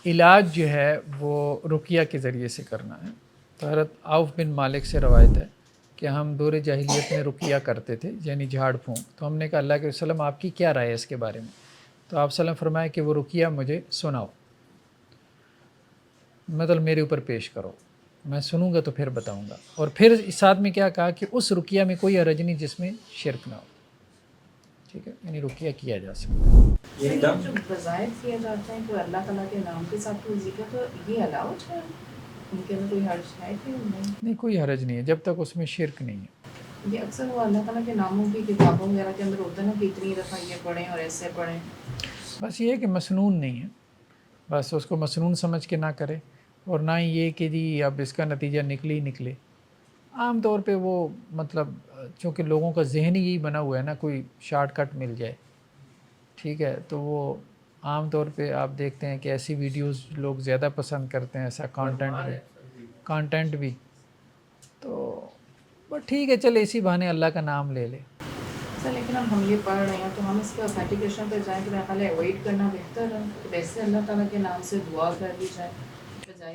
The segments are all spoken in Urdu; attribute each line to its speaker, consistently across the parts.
Speaker 1: علاج جو ہے وہ رقیہ کے ذریعے سے کرنا ہے۔ تو حضرت عوف بن مالک سے روایت ہے کہ ہم دور جاہلیت میں رقیہ کرتے تھے، یعنی جھاڑ پھونک۔ تو ہم نے کہا اللہ کے وسلم آپ کی کیا رائے ہے اس کے بارے میں؟ تو آپ وسلم فرمایا کہ وہ رقیہ مجھے سناؤ، مطلب میرے اوپر پیش کرو، میں سنوں گا تو پھر بتاؤں گا۔ اور پھر اس ساتھ میں کیا کہا کہ اس رقیہ میں کوئی حرج نہیں جس میں شرک نہ ہو، ٹھیک ہے، یعنی رقیہ کیا جا سکتا ہے۔
Speaker 2: یہ جو وظائف کیا جاتا ہے کہ اللہ تعالیٰ کے نام کے ساتھ کوئی ذکر، تو یہ الاؤڈ ہے؟ ان کے اندر کوئی حرج ہے کہ
Speaker 1: نہیں، کوئی حرج نہیں ہے جب تک اس میں شرک نہیں ہے۔
Speaker 2: یہ اکثر وہ اللہ تعالیٰ کے ناموں کی کتابوں وغیرہ کے اندر ہوتا ہے نا کہ اتنی دفعہ یہ پڑھیں اور ایسے پڑھیں۔
Speaker 1: بس یہ ہے کہ مسنون نہیں ہے، بس اس کو مسنون سمجھ کے نہ کرے، اور نہ ہی یہ کہ جی اب اس کا نتیجہ نکلے ہی نکلے۔ عام طور پہ وہ مطلب چونکہ لوگوں کا ذہن ہی یہی بنا ہوا ہے نا، کوئی شارٹ کٹ مل جائے، ٹھیک ہے، تو وہ عام طور پہ آپ دیکھتے ہیں کہ ایسی ویڈیوز لوگ زیادہ پسند کرتے ہیں، ایسا کانٹینٹ بھی۔ تو بس ٹھیک ہے، چلے اسی بہانے اللہ کا نام لے لے۔
Speaker 2: سر لیکن اب ہم یہ پڑھ رہے ہیں تو ہم اس کا اوتھینٹیکیشن پہ جائیں کہ میرا خیال ہے اوائڈ کرنا بہتر ہے، ویسے اللہ تعالیٰ کے نام سے دعا کر دی جائے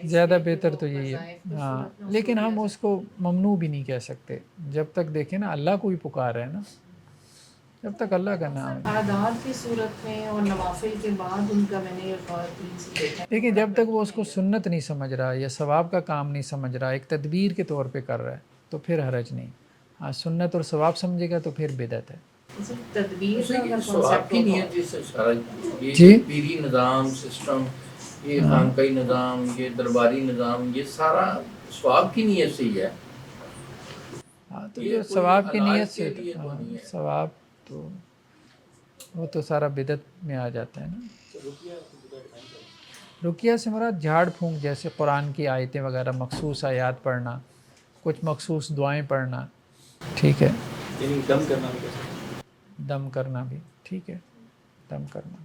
Speaker 1: زیادہ بہتر تو یہی ہے، ہاں، لیکن ہم اس کو ممنوع بھی نہیں کہہ سکتے جب تک دیکھیں نا اللہ کو ہی پکار رہے ہیں نا، جب تک اللہ کا نام ہے۔
Speaker 2: عادات کی صورت میں اور نوافل کے بعد ان کا میں نے دیکھا،
Speaker 1: لیکن جب تک وہ اس کو سنت نہیں سمجھ رہا یا ثواب کا کام نہیں سمجھ رہا، ایک تدبیر کے طور پہ کر رہا ہے تو پھر حرج نہیں۔ ہاں، سنت اور ثواب سمجھے گا تو پھر بدعت ہے۔
Speaker 2: تدبیر
Speaker 3: ثواب کی نیت جس سے سارا یہ
Speaker 1: جی
Speaker 3: پیری نظام سسٹم، یہ خانقاہی نظام، یہ درباری نظام، یہ سارا ثواب کی نیت سے ہی ہے۔
Speaker 1: ہاں، تو جو ثواب کی نیت سے، ثواب تو وہ تو سارا بدعت میں آ جاتا ہے نا۔ رقیہ سے مراد جھاڑ پھونک، جیسے قرآن کی آیتیں وغیرہ، مخصوص آیات پڑھنا، کچھ مخصوص دعائیں پڑھنا، ٹھیک ہے،
Speaker 4: دم کرنا بھی،
Speaker 1: دم کرنا بھی، ٹھیک ہے، دم کرنا۔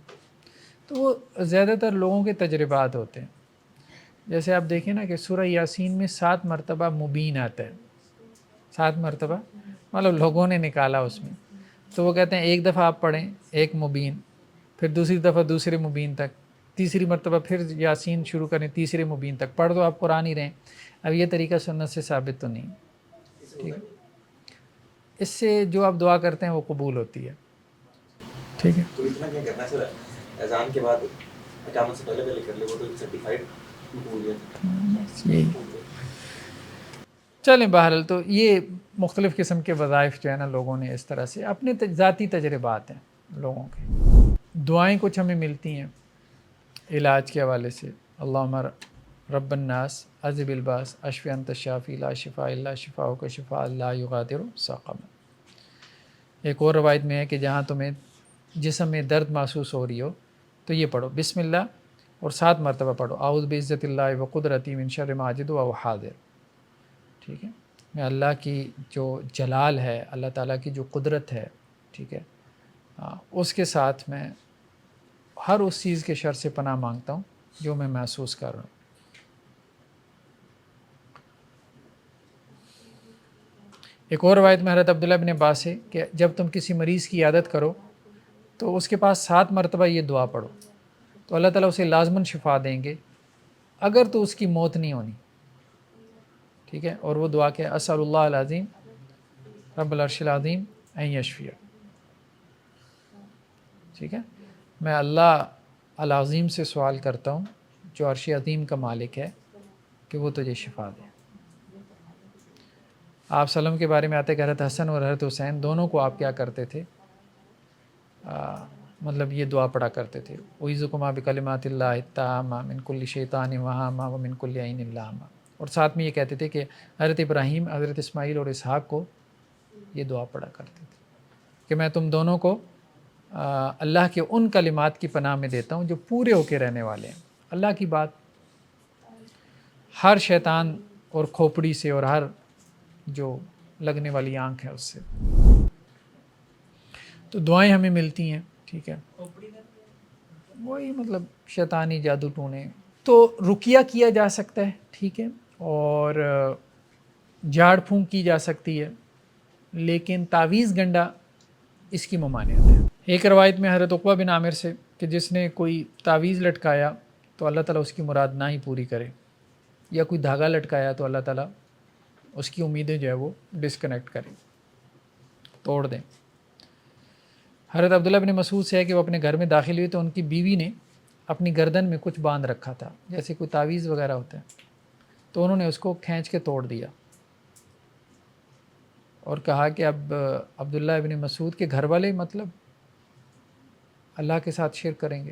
Speaker 1: تو وہ زیادہ تر لوگوں کے تجربات ہوتے ہیں۔ جیسے آپ دیکھیں نا کہ سورہ یاسین میں 7 مرتبہ مبین آتا ہے، 7 مرتبہ، مطلب لوگوں نے نکالا اس میں۔ تو وہ کہتے ہیں ایک دفعہ آپ پڑھیں ایک مبین، پھر دوسری دفعہ دوسرے مبین تک، تیسری مرتبہ پھر یاسین شروع کریں تیسرے مبین تک، پڑھ دو آپ قرآن ہی رہیں۔ اب یہ طریقہ سنت سے ثابت تو نہیں، ٹھیک ہے، اس سے جو آپ دعا کرتے ہیں وہ قبول ہوتی ہے، ٹھیک ہے۔
Speaker 4: تو اتنا کیا کرنا سر، اذان کے بعد اقامت سے پہلے کر لے، وہ تو سرٹیفائڈ مقبولیت ہے۔
Speaker 1: یہی چلیں، بہرحال تو یہ مختلف قسم کے وظائف جو ہے نا لوگوں نے اس طرح سے اپنے ذاتی تجربات ہیں لوگوں کے۔ دعائیں کچھ ہمیں ملتی ہیں علاج کے حوالے سے، اللہم رب الناس اذھب الباس اشف انت الشافی لا شفاء الا شفاؤک شفاء لا یغادر سقما۔ ایک اور روایت میں ہے کہ جہاں تمہیں جسم میں درد محسوس ہو رہی ہو تو یہ پڑھو بسم اللہ، اور 7 مرتبہ پڑھو اعوذ بعزت اللہ و قدرتی من شر ما اجد و حاضر، ٹھیک ہے، میں اللہ کی جو جلال ہے، اللہ تعالیٰ کی جو قدرت ہے، ٹھیک ہے، اس کے ساتھ میں ہر اس چیز کے شر سے پناہ مانگتا ہوں جو میں محسوس کر رہا ہوں۔ ایک اور روایت میں حضرت عبداللہ بن عباس ہے کہ جب تم کسی مریض کی عیادت کرو تو اس کے پاس 7 مرتبہ یہ دعا پڑھو تو اللہ تعالیٰ اسے لازماً شفا دیں گے، اگر تو اس کی موت نہیں ہونی، ٹھیک ہے۔ اور وہ دعا کہ اسأل اللہ العظیم رب العرش العظیم ان یشفیہ، ٹھیک ہے، میں اللہ العظیم سے سوال کرتا ہوں جو عرش عظیم کا مالک ہے کہ وہ تجھے شفا دے۔ آپ سلم کے بارے میں آتے کہ حضرت حسن اور حضرت حسین دونوں کو آپ کیا کرتے تھے، مطلب یہ دعا پڑھا کرتے تھے، اعوذکما بکلمات اللہ التامہ من کل شیطان وہامہ ومن کل عین لامہ، اور ساتھ میں یہ کہتے تھے کہ حضرت ابراہیم، حضرت اسماعیل اور اسحاق کو یہ دعا پڑھا کرتے تھے کہ میں تم دونوں کو اللہ کے ان کلمات کی پناہ میں دیتا ہوں جو پورے ہو کے رہنے والے ہیں۔ اللہ کی بات ہر شیطان اور کھوپڑی سے اور ہر جو لگنے والی آنکھ ہے اس سے۔ تو دعائیں ہمیں ملتی ہیں، ٹھیک ہے، وہی مطلب شیطانی جادو ٹونے۔ تو رقیہ کیا جا سکتا ہے، ٹھیک ہے، اور جھاڑ پھونک کی جا سکتی ہے، لیکن تعویذ گنڈا اس کی ممانعت ہے۔ ایک روایت میں حضرت عقبہ بن عامر سے کہ جس نے کوئی تعویذ لٹکایا تو اللہ تعالیٰ اس کی مراد نہ ہی پوری کرے، یا کوئی دھاگا لٹکایا تو اللہ تعالیٰ اس کی امیدیں جو ہے وہ ڈسکنیکٹ کریں، توڑ دیں۔ حضرت عبداللہ بن مسعود سے ہے کہ وہ اپنے گھر میں داخل ہوئے تو ان کی بیوی نے اپنی گردن میں کچھ باندھ رکھا تھا، جیسے کوئی تعویذ وغیرہ ہوتا ہے، تو انہوں نے اس کو کھینچ کے توڑ دیا اور کہا کہ اب عبداللہ ابن مسعود کے گھر والے مطلب اللہ کے ساتھ شرک کریں گے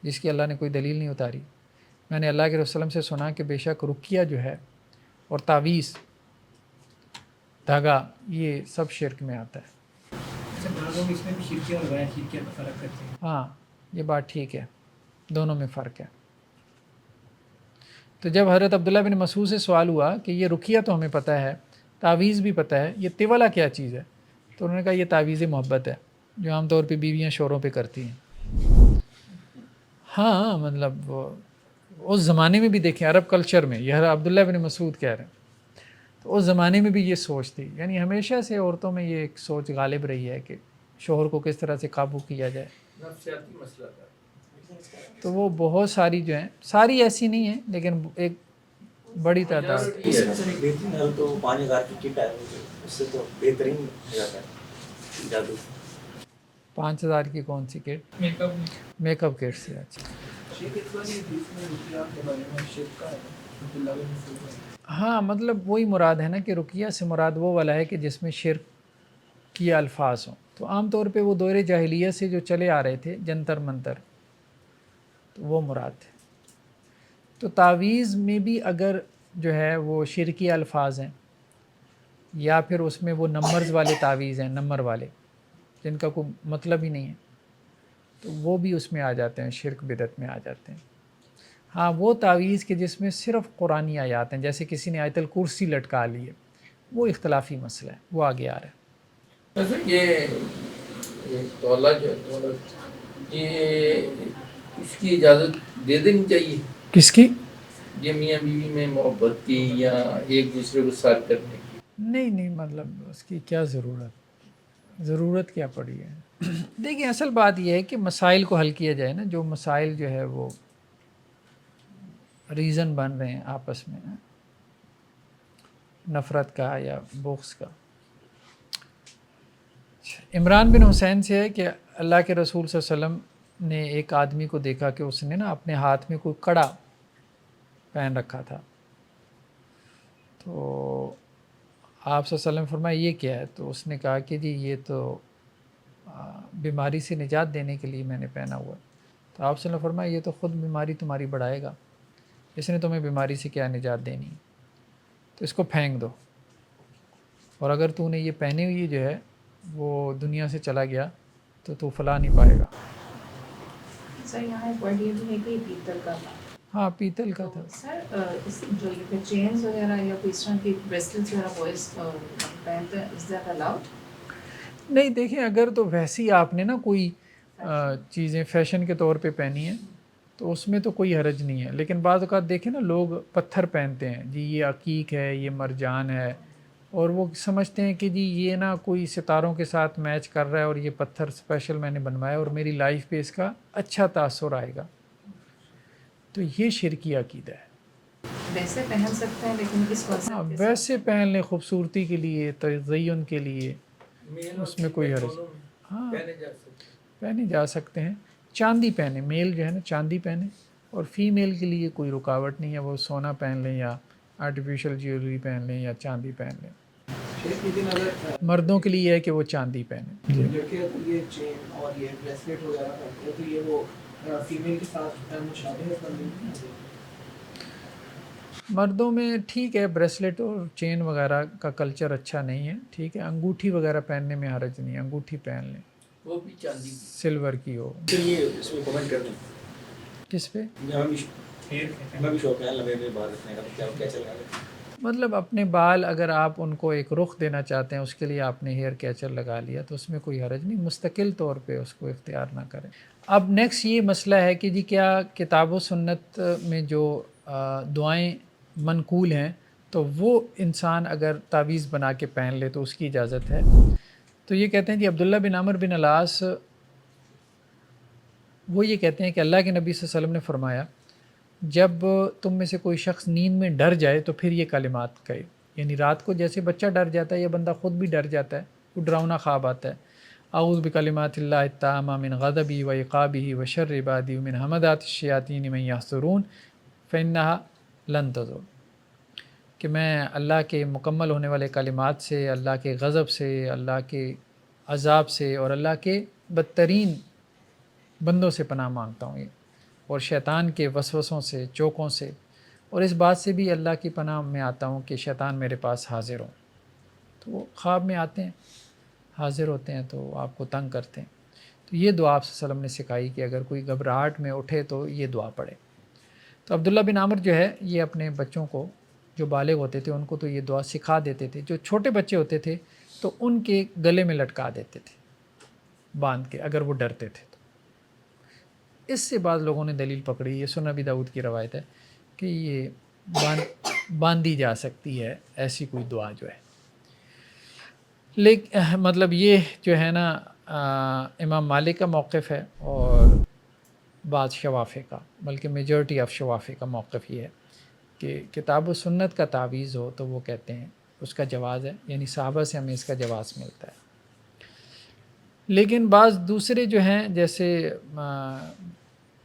Speaker 1: جس کی اللہ نے کوئی دلیل نہیں اتاری۔ میں نے اللہ کے رسول وسلم سے سنا کہ بے شک رقیہ جو ہے اور تعویذ، دھاگا، یہ سب شرک میں آتا ہے۔ ہاں یہ بات ٹھیک ہے، دونوں میں فرق ہے۔ تو جب حضرت عبداللہ بن مسعود سے سوال ہوا کہ یہ رقیہ تو ہمیں پتہ ہے، تعویذ بھی پتہ ہے، یہ تیولا کیا چیز ہے؟ تو انہوں نے کہا یہ تعویذ محبت ہے جو عام طور پہ بیویاں شوہروں پہ کرتی ہیں۔ ہاں مطلب اس زمانے میں بھی دیکھیں، عرب کلچر میں، یہ عبداللہ بن مسعود کہہ رہے ہیں، تو اس زمانے میں بھی یہ سوچ تھی، یعنی ہمیشہ سے عورتوں میں یہ ایک سوچ غالب رہی ہے کہ شوہر کو کس طرح سے قابو کیا جائے۔
Speaker 3: نفسیاتی مسئلہ تھا۔
Speaker 1: تو وہ بہت ساری جو ہیں، ساری ایسی نہیں ہیں لیکن ایک بڑی تعداد۔
Speaker 4: بہترین حل تو 5000 کی کٹ ہے، اس سے تو بہترین ہو جاتا ہے جادو۔
Speaker 1: 5000 کی کون سی کٹ؟ میک اپ کٹ سے۔ اچھا ہاں مطلب وہی مراد ہے نا کہ رقیہ سے مراد وہ والا ہے کہ جس میں شرک کی الفاظ ہوں، تو عام طور پہ وہ دور جاہلیہ سے جو چلے آ رہے تھے جنتر منتر، تو وہ مراد تھے۔ تو تعویذ میں بھی اگر جو ہے وہ شرکی الفاظ ہیں یا پھر اس میں وہ نمبرز والے تعویذ ہیں، نمبر والے جن کا کوئی مطلب ہی نہیں ہے، تو وہ بھی اس میں آ جاتے ہیں، شرک بدعت میں آ جاتے ہیں۔ ہاں وہ تعویذ کے جس میں صرف قرآنی آیات ہیں، جیسے کسی نے آیت الکرسی لٹکا لی ہے، وہ اختلافی مسئلہ ہے، وہ آگے آ رہا ہے۔
Speaker 3: ویسے یہ تولا جو ہے، یہ اس کی اجازت دے دینی چاہیے؟
Speaker 1: کس کی؟
Speaker 3: یہ میاں بیوی میں محبت کی یا ایک دوسرے کو ساتھ کرنے کی؟
Speaker 1: نہیں مطلب اس کی کیا ضرورت کیا پڑی ہے؟ دیکھیں اصل بات یہ ہے کہ مسائل کو حل کیا جائے نا، جو مسائل جو ہے وہ ریزن بن رہے ہیں آپس میں نفرت کا یا بغض کا۔ عمران بن حسین سے ہے کہ اللہ کے رسول صلی اللہ علیہ وسلم نے ایک آدمی کو دیکھا کہ اس نے نا اپنے ہاتھ میں کوئی کڑا پہن رکھا تھا، تو آپ صلی اللہ علیہ وسلم فرمایا یہ کیا ہے؟ تو اس نے کہا کہ جی یہ تو بیماری سے نجات دینے کے لیے میں نے پہنا ہوا ہے۔ تو آپ صلی اللہ علیہ وسلم فرمایا یہ تو خود بیماری تمہاری بڑھائے گا، اس نے تمہیں بیماری سے کیا نجات دینی، تو اس کو پھینک دو، اور اگر تو نے یہ پہنے ہوئی جو ہے وہ دنیا سے چلا گیا تو فلاح نہیں پائے گا۔
Speaker 2: سر یہاں ایک ورڈ یہ بھی ہے کہ پیتل کا تھا۔
Speaker 1: ہاں پیتل کا تھا۔
Speaker 2: سر اس جو یہ چینز وغیرہ یا کوئی اس طرح کی بریسلٹس وغیرہ بوائز پہنتے ہیں، از دیٹ الاؤڈ؟
Speaker 1: نہیں دیکھیں اگر تو ویسے ہی آپ نے نا کوئی چیزیں فیشن کے طور پہ پہنی ہیں تو اس میں تو کوئی حرج نہیں ہے، لیکن بعض اوقات دیکھیں نا لوگ پتھر پہنتے ہیں، جی یہ عقیق ہے، یہ مرجان ہے، اور وہ سمجھتے ہیں کہ جی یہ نا کوئی ستاروں کے ساتھ میچ کر رہا ہے اور یہ پتھر اسپیشل میں نے بنوایا اور میری لائف پہ اس کا اچھا تاثر آئے گا، تو یہ شرکی عقیدہ ہے۔
Speaker 2: ویسے پہن سکتے ہیں لیکن اس
Speaker 1: ہاں ویسے پہن لیں، خوبصورتی کے لیے، تزین کے لیے، اس میں کوئی حرج، ہاں پہنے جا سکتے ہیں۔ چاندی پہنے، میل جو ہے نا چاندی پہنے، اور فیمیل کے لیے کوئی رکاوٹ نہیں ہے، وہ سونا پہن لیں یا آرٹیفیشل جیولری پہن لیں یا چاندی پہن لیں۔ مردوں کے لیے ہے کہ وہ چاندی پہنے۔
Speaker 5: جو کہ یہ چین اور یہ بریسلیٹ وغیرہ پہنتے ہیں تو یہ وہ فیمیل کے ساتھ مشابہت بنتی ہے۔
Speaker 1: مردوں میں ٹھیک ہے بریسلیٹ اور چین وغیرہ کا کلچر اچھا نہیں ہے، ٹھیک ہے، انگوٹھی وغیرہ پہننے میں حرج نہیں ہے، انگوٹھی پہن لیں،
Speaker 3: وہ بھی چاندی
Speaker 1: سلور کی ہو۔
Speaker 4: یہ اس میں کمنٹ کر دیں،
Speaker 1: کس پہ؟
Speaker 4: ہمیں بھی شوق ہے لمبے میں بال رکھنے کا، تو کیا چل رہا ہے؟
Speaker 1: مطلب اپنے بال اگر آپ ان کو ایک رخ دینا چاہتے ہیں، اس کے لیے آپ نے ہیئر کیچر لگا لیا تو اس میں کوئی حرج نہیں، مستقل طور پہ اس کو اختیار نہ کریں۔ اب نیکسٹ یہ مسئلہ ہے کہ جی کیا کتاب و سنت میں جو دعائیں منقول ہیں تو وہ انسان اگر تعویذ بنا کے پہن لے تو اس کی اجازت ہے؟ تو یہ کہتے ہیں جی عبداللہ بن عمر بن العاص وہ یہ کہتے ہیں کہ اللہ کے نبی صلی اللہ علیہ وسلم نے فرمایا جب تم میں سے کوئی شخص نیند میں ڈر جائے تو پھر یہ کلمات کہے. یعنی رات کو جیسے بچہ ڈر جاتا ہے یا بندہ خود بھی ڈر جاتا ہے، وہ ڈراؤنا خواب آتا ہے، اعوذ بکلمات اللہ التامہ من غضبہ و عقابہ و شر عبادی و من ہمدات الشیاطین من یحضرون فإنها لن تضر، کہ میں اللہ کے مکمل ہونے والے کلمات سے، اللہ کے غضب سے، اللہ کے عذاب سے اور اللہ کے بدترین بندوں سے پناہ مانگتا ہوں، اور شیطان کے وسوسوں سے، چوکوں سے، اور اس بات سے بھی اللہ کی پناہ میں آتا ہوں کہ شیطان میرے پاس حاضر ہوں. تو وہ خواب میں آتے ہیں، حاضر ہوتے ہیں تو آپ کو تنگ کرتے ہیں. تو یہ دعا آپ صلی اللہ علیہ وسلم نے سکھائی کہ اگر کوئی گھبراہٹ میں اٹھے تو یہ دعا پڑھے. تو عبداللہ بن عامر جو ہے یہ اپنے بچوں کو، جو بالغ ہوتے تھے ان کو تو یہ دعا سکھا دیتے تھے. جو چھوٹے بچے ہوتے تھے تو ان کے گلے میں لٹکا دیتے تھے باندھ کے، اگر وہ ڈرتے تھے. تو اس سے بعض لوگوں نے دلیل پکڑی، یہ سنن ابی داؤد کی روایت ہے کہ یہ باندھی جا سکتی ہے ایسی کوئی دعا جو ہے. لیکن مطلب یہ جو ہے نا امام مالک کا موقف ہے اور بعض شوافع کا، بلکہ میجورٹی آف شوافع کا موقف یہ ہے کہ کتاب و سنت کا تعویذ ہو تو وہ کہتے ہیں اس کا جواز ہے، یعنی صحابہ سے ہمیں اس کا جواز ملتا ہے. لیکن بعض دوسرے جو ہیں جیسے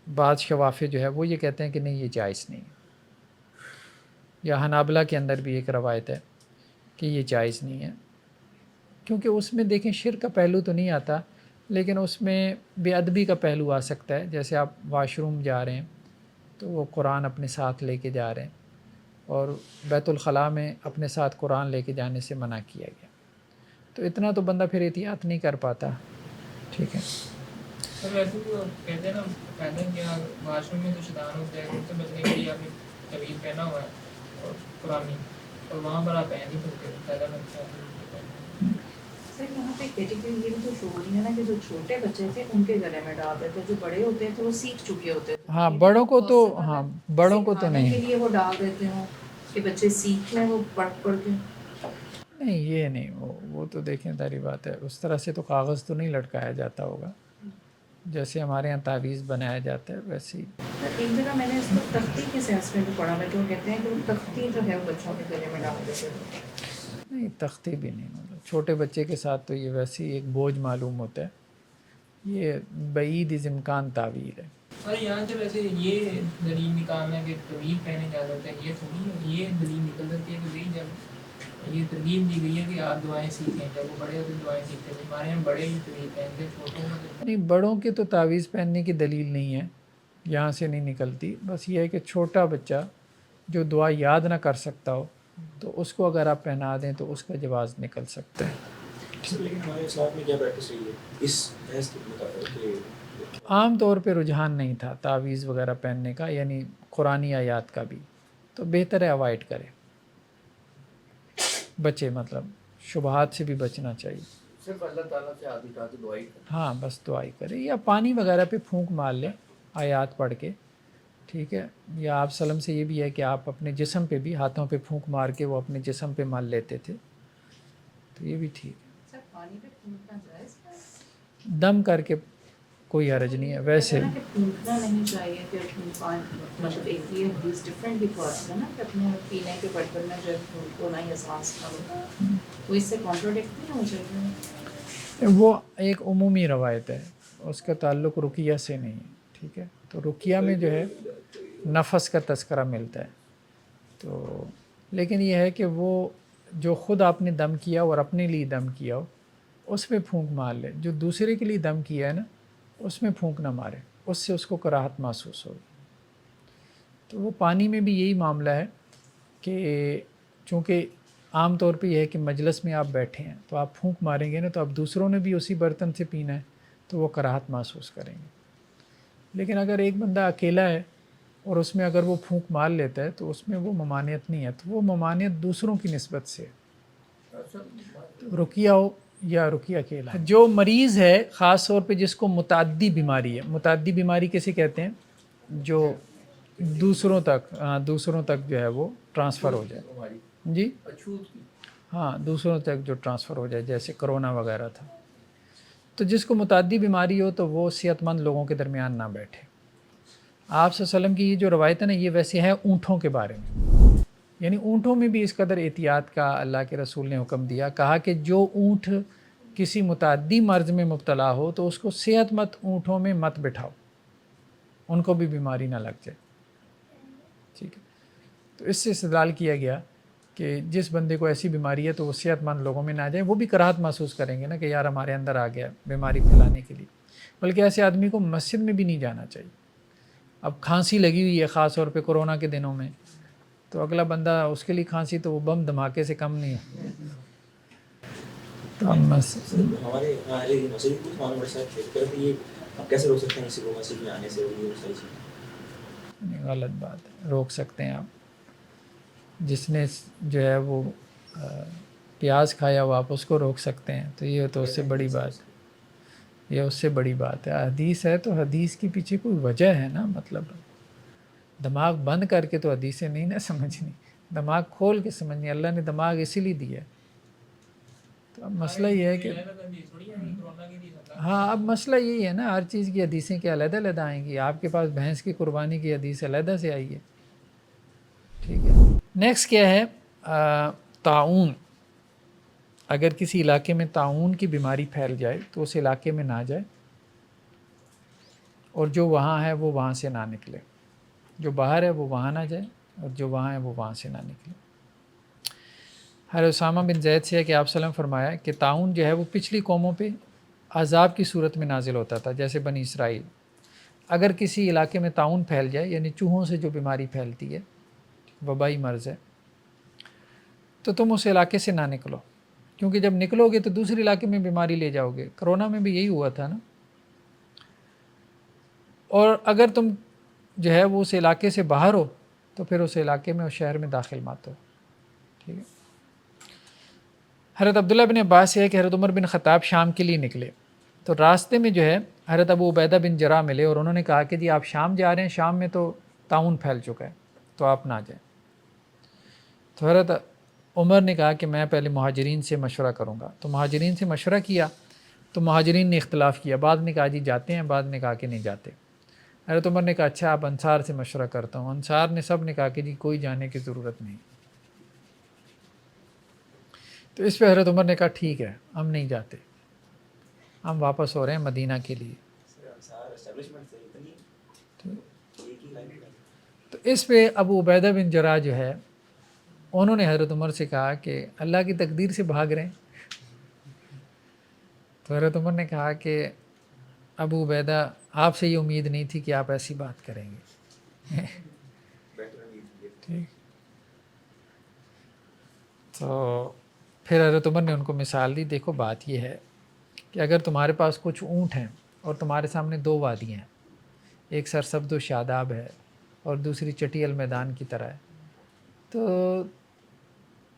Speaker 1: بعض شوافع جو ہے وہ یہ کہتے ہیں کہ نہیں، یہ جائز نہیں ہے. یا حنابلہ کے اندر بھی ایک روایت ہے کہ یہ جائز نہیں ہے، کیونکہ اس میں دیکھیں شرک کا پہلو تو نہیں آتا، لیکن اس میں بے ادبی کا پہلو آ سکتا ہے. جیسے آپ واش روم جا رہے ہیں تو وہ قرآن اپنے ساتھ لے کے جا رہے ہیں، اور بیت الخلاء میں اپنے ساتھ قرآن لے کے جانے سے منع کیا گیا. تو اتنا تو بندہ پھر احتیاط نہیں کر پاتا. ٹھیک ہے.
Speaker 6: سر ویسے تو کہتے ہیں نا کہتے ہیں کہ واش روم میں تو شیطان ہوتا ہے، اس سے بچنے کے لیے آپ نے طویل پہنا ہوا ہے اور قرآنی، اور وہاں پر آپ پہن نہیں سکتے، زیادہ بچہ
Speaker 2: سر یہاں پہ کیٹیگری یہ بھی تو شو ہو رہی ہے نا کہ جو چھوٹے بچے تھے ان کے گلے میں ڈال دیتے، جو بڑے ہوتے تھے وہ سیکھ چکے ہوتے تھے.
Speaker 1: ہاں بڑوں کو تو، ہاں بڑوں کو تو
Speaker 2: سکھانے
Speaker 1: نہیں.
Speaker 2: کے لیے وہ ڈال دیتے ہوں کہ بچے سیکھ لیں وہ پڑھ کے.
Speaker 1: نہیں یہ نہیں، وہ تو دیکھیں ساری بات ہے، اس طرح سے تو کاغذ تو نہیں لٹکایا جاتا ہوگا جیسے ہمارے یہاں تعویذ بنایا جاتا ہے ویسے ہی.
Speaker 2: ایک جگہ میں نے اس کو تختی کے سینس میں بھی پڑھا ہے، جو کہتے ہیں کہ وہ تختی جو ہے وہ بچوں کے گلے میں ڈال دیتے ہیں.
Speaker 1: نہیں تختی بھی نہیں، مطلب چھوٹے بچے کے ساتھ تو یہ ویسے ہی ایک بوجھ معلوم ہوتا ہے. یہ بعید از امکان تعویل ہے.
Speaker 6: اور یہاں سے ویسے یہ دلیل نکالنا کہ طویل پہنے جا سکتا ہے، یہ تھوڑی ہے، یہ دلیل نکل سکتی ہے کہ بھائی جب یہ ترغیب دی گئی ہے کہ آپ دعائیں سیکھیں، جب وہ بڑے ہوتے دعائیں سیکھتے تھے. ہمارے یہاں بڑے ہی طویل پہنتے، چھوٹوں میں
Speaker 1: نہیں بڑوں کے تو تعویذ پہننے کی دلیل نہیں ہے، یہاں سے نہیں نکلتی. بس یہ ہے کہ چھوٹا بچہ جو دعا یاد نہ کر سکتا ہو تو اس کو اگر آپ پہنا دیں تو اس کا جواز نکل سکتا ہے.
Speaker 4: لیکن ہمارے اسلام میں کیا پریکٹس رہی ہے اس بحث کے مطابق کہ
Speaker 1: عام طور پہ رجحان نہیں تھا تعویذ وغیرہ پہننے کا، یعنی قرآنی آیات کا بھی، تو بہتر ہے اوائڈ کرے بچے، مطلب شبہات سے بھی بچنا چاہیے.
Speaker 3: صرف اللہ تعالیٰ سے ہاتھ اٹھا کے دعائی کریں.
Speaker 1: ہاں بس دعائی کرے، یا پانی وغیرہ پہ پھونک مار لے آیات پڑھ کے. ٹھیک ہے. یا آپ سلم سے یہ بھی ہے کہ آپ اپنے جسم پہ بھی ہاتھوں پہ پھونک مار کے وہ اپنے جسم پہ مال لیتے تھے، تو یہ بھی ٹھیک ہے.
Speaker 2: سر پانی پہ پھونکنا جائز ہے؟
Speaker 1: دم کر کے کوئی حرج نہیں ہے ویسے.
Speaker 2: کہتے ہیں نا کہ پھونکنا نہیں چاہیے کہ مطلب ایک یہ حدیث ڈفرینٹ بھی پڑھا ہے نا کہ اپنے پینے کے برتن میں جب پھونکو نہ یا سانس کرو، تو اس سے کانٹروڈکٹ نہیں ہو جائے گا؟
Speaker 1: وہ ایک عمومی روایت ہے، اس کا تعلق رقیہ سے نہیں ہے. ٹھیک ہے. تو رقیہ میں جو ہے نفس کا تذکرہ ملتا ہے. تو لیکن یہ ہے کہ وہ جو خود آپ نے دم کیا اور اپنے لیے دم کیا ہو اس پہ پھونک مار لے. جو دوسرے کے لیے دم کیا ہے نا اس میں پھونک نہ مارے، اس سے اس کو کراہت محسوس ہوگی. تو وہ پانی میں بھی یہی معاملہ ہے کہ چونکہ عام طور پہ یہ ہے کہ مجلس میں آپ بیٹھے ہیں تو آپ پھونک ماریں گے نا تو اب دوسروں نے بھی اسی برتن سے پینا ہے تو وہ کراہت محسوس کریں گے. لیکن اگر ایک بندہ اکیلا ہے اور اس میں اگر وہ پھونک مار لیتا ہے تو اس میں وہ ممانعت نہیں ہے، تو وہ ممانعت دوسروں کی نسبت سے رقیہ ہو یا رقیہ اکیلا. جو مریض ہے خاص طور پہ جس کو متعدی بیماری ہے، متعدی بیماری کیسے کہتے ہیں؟ جو دوسروں تک جو ہے وہ ٹرانسفر ہو جائے. جی ہاں، دوسروں تک جو ٹرانسفر ہو جائے، جیسے کرونا وغیرہ تھا. تو جس کو متعدی بیماری ہو تو وہ صحت مند لوگوں کے درمیان نہ بیٹھے. آپ صلی اللہ علیہ وسلم کی یہ جو روایت ہے نا یہ ویسے ہے اونٹوں کے بارے میں، یعنی اونٹوں میں بھی اس قدر احتیاط کا اللہ کے رسول نے حکم دیا، کہا کہ جو اونٹ کسی متعدی مرض میں مبتلا ہو تو اس کو صحت مند اونٹوں میں مت بٹھاؤ، ان کو بھی بیماری نہ لگ جائے، ٹھیک ہے۔ تو اس سے استدلال کیا گیا کہ جس بندے کو ایسی بیماری ہے تو وہ صحت مند لوگوں میں نہ جائے، وہ بھی کراہت محسوس کریں گے نا کہ یار ہمارے اندر آ گیا بیماری پھیلانے کے لیے، بلکہ ایسے آدمی کو مسجد میں بھی نہیں جانا چاہیے۔ اب کھانسی لگی ہوئی ہے خاص طور پہ کورونا کے دنوں میں، تو اگلا بندہ اس کے لیے کھانسی تو وہ بم دھماکے سے کم نہیں ہے۔ تو
Speaker 4: ہمارے مسجد کو ہمارے بڑے صاحب کھیل کر یہ آپ کیسے روک سکتے ہیں کسی کو مسجد میں آنے سے، اور یہ ساری چیزیں
Speaker 1: غلط بات ہے، روک سکتے ہیں آپ۔ جس نے جو ہے وہ پیاز کھایا ہوا آپ اس کو روک سکتے ہیں، تو یہ تو اس سے بڑی بات ہے، یہ اس سے بڑی بات ہے۔ حدیث ہے تو حدیث کے پیچھے کوئی وجہ ہے نا، مطلب دماغ بند کر کے تو حدیثیں نہیں نہ سمجھنی، دماغ کھول کے سمجھنی۔ اللہ نے دماغ اسی لیے دیا ہے۔ تو اب مسئلہ یہ ہے کہ ہاں اب مسئلہ یہی ہے نا، ہر چیز کی حدیثیں کہ علیحدہ علیحدہ آئیں گی۔ آپ کے پاس بھینس کی قربانی کی حدیث علیحدہ سے آئی ہے، ٹھیک ہے۔ نیکسٹ کیا ہے؟ طاعون۔ اگر کسی علاقے میں طاعون کی بیماری پھیل جائے تو اس علاقے میں نہ جائے، اور جو وہاں ہے وہ وہاں سے نہ نکلے، جو باہر ہے وہ وہاں نہ جائے، اور جو وہاں ہے وہ وہاں سے نہ نکلے۔ حضرت اسامہ بن زید سے ہے کہ آپ صلی اللہ علیہ وسلم فرمایا کہ طاعون جو ہے وہ پچھلی قوموں پہ عذاب کی صورت میں نازل ہوتا تھا، جیسے بنی اسرائیل۔ اگر کسی علاقے میں طاعون پھیل جائے، یعنی چوہوں سے جو بیماری پھیلتی ہے، وبائی مرض ہے، تو تم اس علاقے سے نہ نکلو، کیونکہ جب نکلو گے تو دوسرے علاقے میں بیماری لے جاؤ گے۔ کرونا میں بھی یہی ہوا تھا نا۔ اور اگر تم جو ہے وہ اس علاقے سے باہر ہو تو پھر اس علاقے میں، اس شہر میں داخل مت ہو، ٹھیک ہے۔ حضرت عبداللہ بن عباس سے ہے کہ حضرت عمر بن خطاب شام کے لیے نکلے، تو راستے میں جو ہے حضرت ابو عبیدہ بن جراح ملے، اور انہوں نے کہا کہ جی آپ شام جا رہے ہیں، شام میں تو طاعون پھیل چکا ہے، تو آپ نہ جائیں۔ تو حضرت عمر نے کہا کہ میں پہلے مہاجرین سے مشورہ کروں گا۔ تو مہاجرین سے مشورہ کیا تو مہاجرین نے اختلاف کیا، بعض نے کہا جی جاتے ہیں، بعض نے کہا کہ نہیں جاتے۔ حضرت عمر نے کہا اچھا آپ انصار سے مشورہ کرتا ہوں۔ انصار نے سب نے کہا کہ جی کوئی جانے کی ضرورت نہیں۔ تو اس پہ حضرت عمر نے کہا ٹھیک ہے ہم نہیں جاتے، ہم واپس ہو رہے ہیں مدینہ کے لیے۔ تو اس پہ ابو عبیدہ بن جراح جو ہے انہوں نے حضرت عمر سے کہا کہ اللہ کی تقدیر سے بھاگ رہے ہیں۔ تو حضرت عمر نے کہا کہ ابو عبیدہ آپ سے یہ امید نہیں تھی کہ آپ ایسی بات کریں گے، ٹھیک۔ تو پھر حضرت عمر نے ان کو مثال دی، دیکھو بات یہ ہے کہ اگر تمہارے پاس کچھ اونٹ ہیں اور تمہارے سامنے دو وادیاں ہیں، ایک سرسبز و شاداب ہے اور دوسری چٹی المیدان کی طرح ہے، تو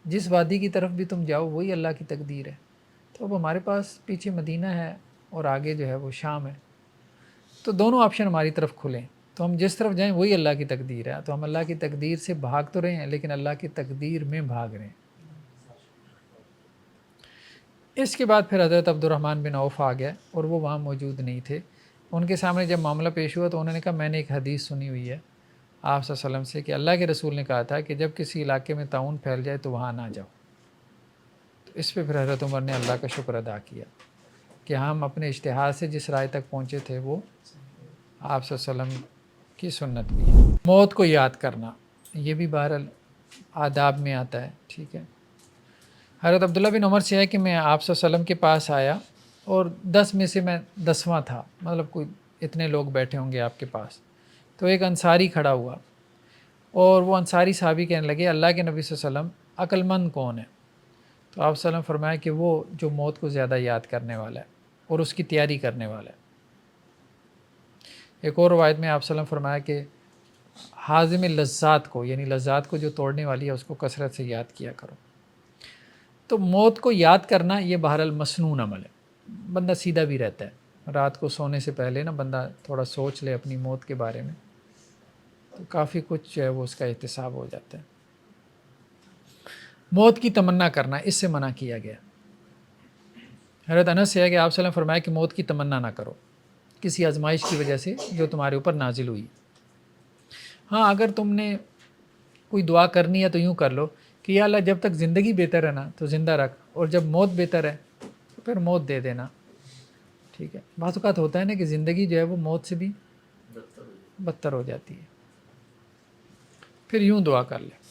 Speaker 1: جس وادی کی طرف بھی تم جاؤ وہی اللہ کی تقدیر ہے۔ تو اب ہمارے پاس پیچھے مدینہ ہے اور آگے جو ہے وہ شام ہے، تو دونوں آپشن ہماری طرف کھلیں، تو ہم جس طرف جائیں وہی اللہ کی تقدیر ہے۔ تو ہم اللہ کی تقدیر سے بھاگ تو رہے ہیں لیکن اللہ کی تقدیر میں بھاگ رہے ہیں۔ اس کے بعد پھر حضرت عبد الرحمن بن عوف آ گیا اور وہ وہاں موجود نہیں تھے۔ ان کے سامنے جب معاملہ پیش ہوا تو انہوں نے کہا میں نے ایک حدیث سنی ہوئی ہے آپ صلی اللہ علیہ وسلم سے کہ اللہ کے رسول نے کہا تھا کہ جب کسی علاقے میں طاعون پھیل جائے تو وہاں نہ جاؤ۔ تو اس پہ پھر حضرت عمر نے اللہ کا شکر ادا کیا کہ ہم اپنے اجتہاد سے جس رائے تک پہنچے تھے وہ آپ صلی اللہ علیہ وسلم کی سنت بھی ہے۔ موت کو یاد کرنا یہ بھی بہرحال آداب میں آتا ہے، ٹھیک ہے۔ حضرت عبداللہ بن عمر سے ہے کہ میں آپ صلی اللہ علیہ وسلم کے پاس آیا اور 10 میں سے میں 10واں تھا، مطلب کوئی اتنے لوگ بیٹھے ہوں گے آپ کے پاس، تو ایک انصاری کھڑا ہوا اور وہ انصاری صحابی کہنے لگے اللہ کے نبی صلی اللہ علیہ وسلم عقل مند کون ہے؟ تو آپ صلی اللہ علیہ وسلم فرمایا کہ وہ جو موت کو زیادہ یاد کرنے والا ہے اور اس کی تیاری کرنے والا ہے۔ ایک اور روایت میں آپ صلی اللہ علیہ وسلم فرمایا کہ حازم لذات کو، یعنی لذات کو جو توڑنے والی ہے اس کو کثرت سے یاد کیا کرو۔ تو موت کو یاد کرنا یہ بہرحال مسنون عمل ہے، بندہ سیدھا بھی رہتا ہے۔ رات کو سونے سے پہلے نا بندہ تھوڑا سوچ لے اپنی موت کے بارے میں تو کافی کچھ جو ہے وہ اس کا احتساب ہو جاتا ہے۔ موت کی تمنا کرنا اس سے منع کیا گیا۔ حضرت انس سے ہے کہ آپ صلی اللہ علیہ وسلم فرمایا کہ موت کی تمنا نہ کرو کسی آزمائش کی وجہ سے جو تمہارے اوپر نازل ہوئی۔ ہاں اگر تم نے کوئی دعا کرنی ہے تو یوں کر لو کہ یا اللہ جب تک زندگی بہتر ہے نا تو زندہ رکھ، اور جب موت بہتر ہے تو پھر موت دے دینا، ٹھیک ہے. بعض اوقات ہوتا ہے نا کہ زندگی جو ہے وہ موت سے بھی بدتر ہو جاتی ہے، پھر یوں دعا کر لے.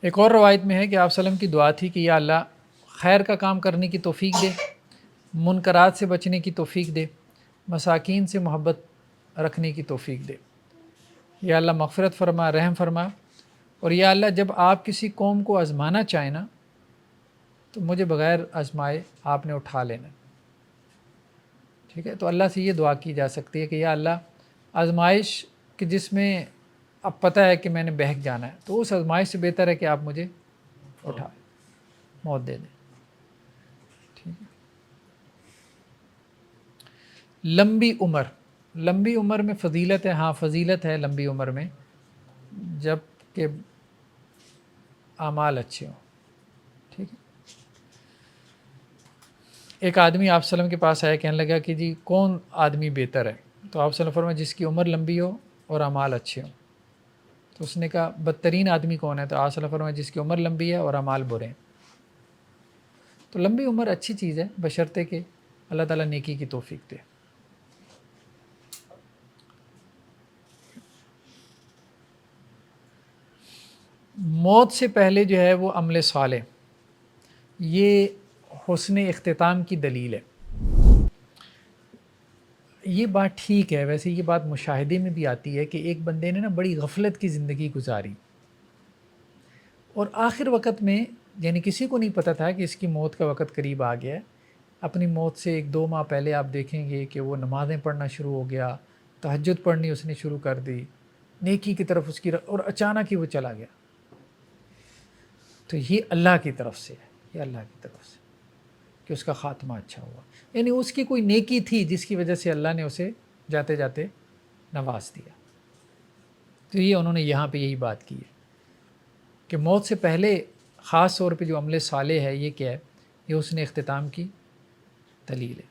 Speaker 1: ایک اور روایت میں ہے کہ آپ وسلم کی دعا تھی کہ یا اللہ خیر کا کام کرنے کی توفیق دے، منکرات سے بچنے کی توفیق دے، مساکین سے محبت رکھنے کی توفیق دے. یا اللہ مغفرت فرما، رحم فرما، اور یا اللہ جب آپ کسی قوم کو آزمانا چاہیں نا تو مجھے بغیر آزمائے آپ نے اٹھا لینا. ٹھیک ہے، تو اللہ سے یہ دعا کی جا سکتی ہے کہ یا اللہ آزمائش کہ جس میں اب پتہ ہے کہ میں نے بہک جانا ہے، تو اس آزمائش سے بہتر ہے کہ آپ مجھے اٹھائیں، موت دے دیں. ٹھیک ہے. لمبی عمر میں فضیلت ہے، ہاں فضیلت ہے لمبی عمر میں جب کہ اعمال اچھے ہوں. ٹھیک ہے. ایک آدمی آپ وسلم کے پاس آیا، کہنے لگا کہ جی کون آدمی بہتر ہے؟ تو آپ وسلم فرمایا جس کی عمر لمبی ہو اور اعمال اچھے ہوں. تو اس نے کہا بدترین آدمی کون ہے؟ تو آپ وسلم فرمایا جس کی عمر لمبی ہے اور اعمال برے ہیں. تو لمبی عمر اچھی چیز ہے بشرطے کہ اللہ تعالیٰ نیکی کی توفیق دے. موت سے پہلے جو ہے وہ عمل صالح، یہ حسن اختتام کی دلیل ہے. یہ بات ٹھیک ہے، ویسے یہ بات مشاہدے میں بھی آتی ہے کہ ایک بندے نے نا بڑی غفلت کی زندگی گزاری، اور آخر وقت میں یعنی کسی کو نہیں پتہ تھا کہ اس کی موت کا وقت قریب آ گیا ہے. اپنی موت سے 1-2 ماہ پہلے آپ دیکھیں گے کہ وہ نمازیں پڑھنا شروع ہو گیا، تہجد پڑھنی اس نے شروع کر دی، نیکی کی طرف اس کی اور اچانک ہی وہ چلا گیا. تو یہ اللہ کی طرف سے ہے، یہ اللہ کی طرف سے کہ اس کا خاتمہ اچھا ہوا، یعنی اس کی کوئی نیکی تھی جس کی وجہ سے اللہ نے اسے جاتے جاتے نواز دیا. تو یہ انہوں نے یہاں پہ یہی بات کی ہے کہ موت سے پہلے خاص طور پہ جو عمل صالح ہے یہ کیا ہے؟ یہ اس نے اختتام کی دلیل ہے.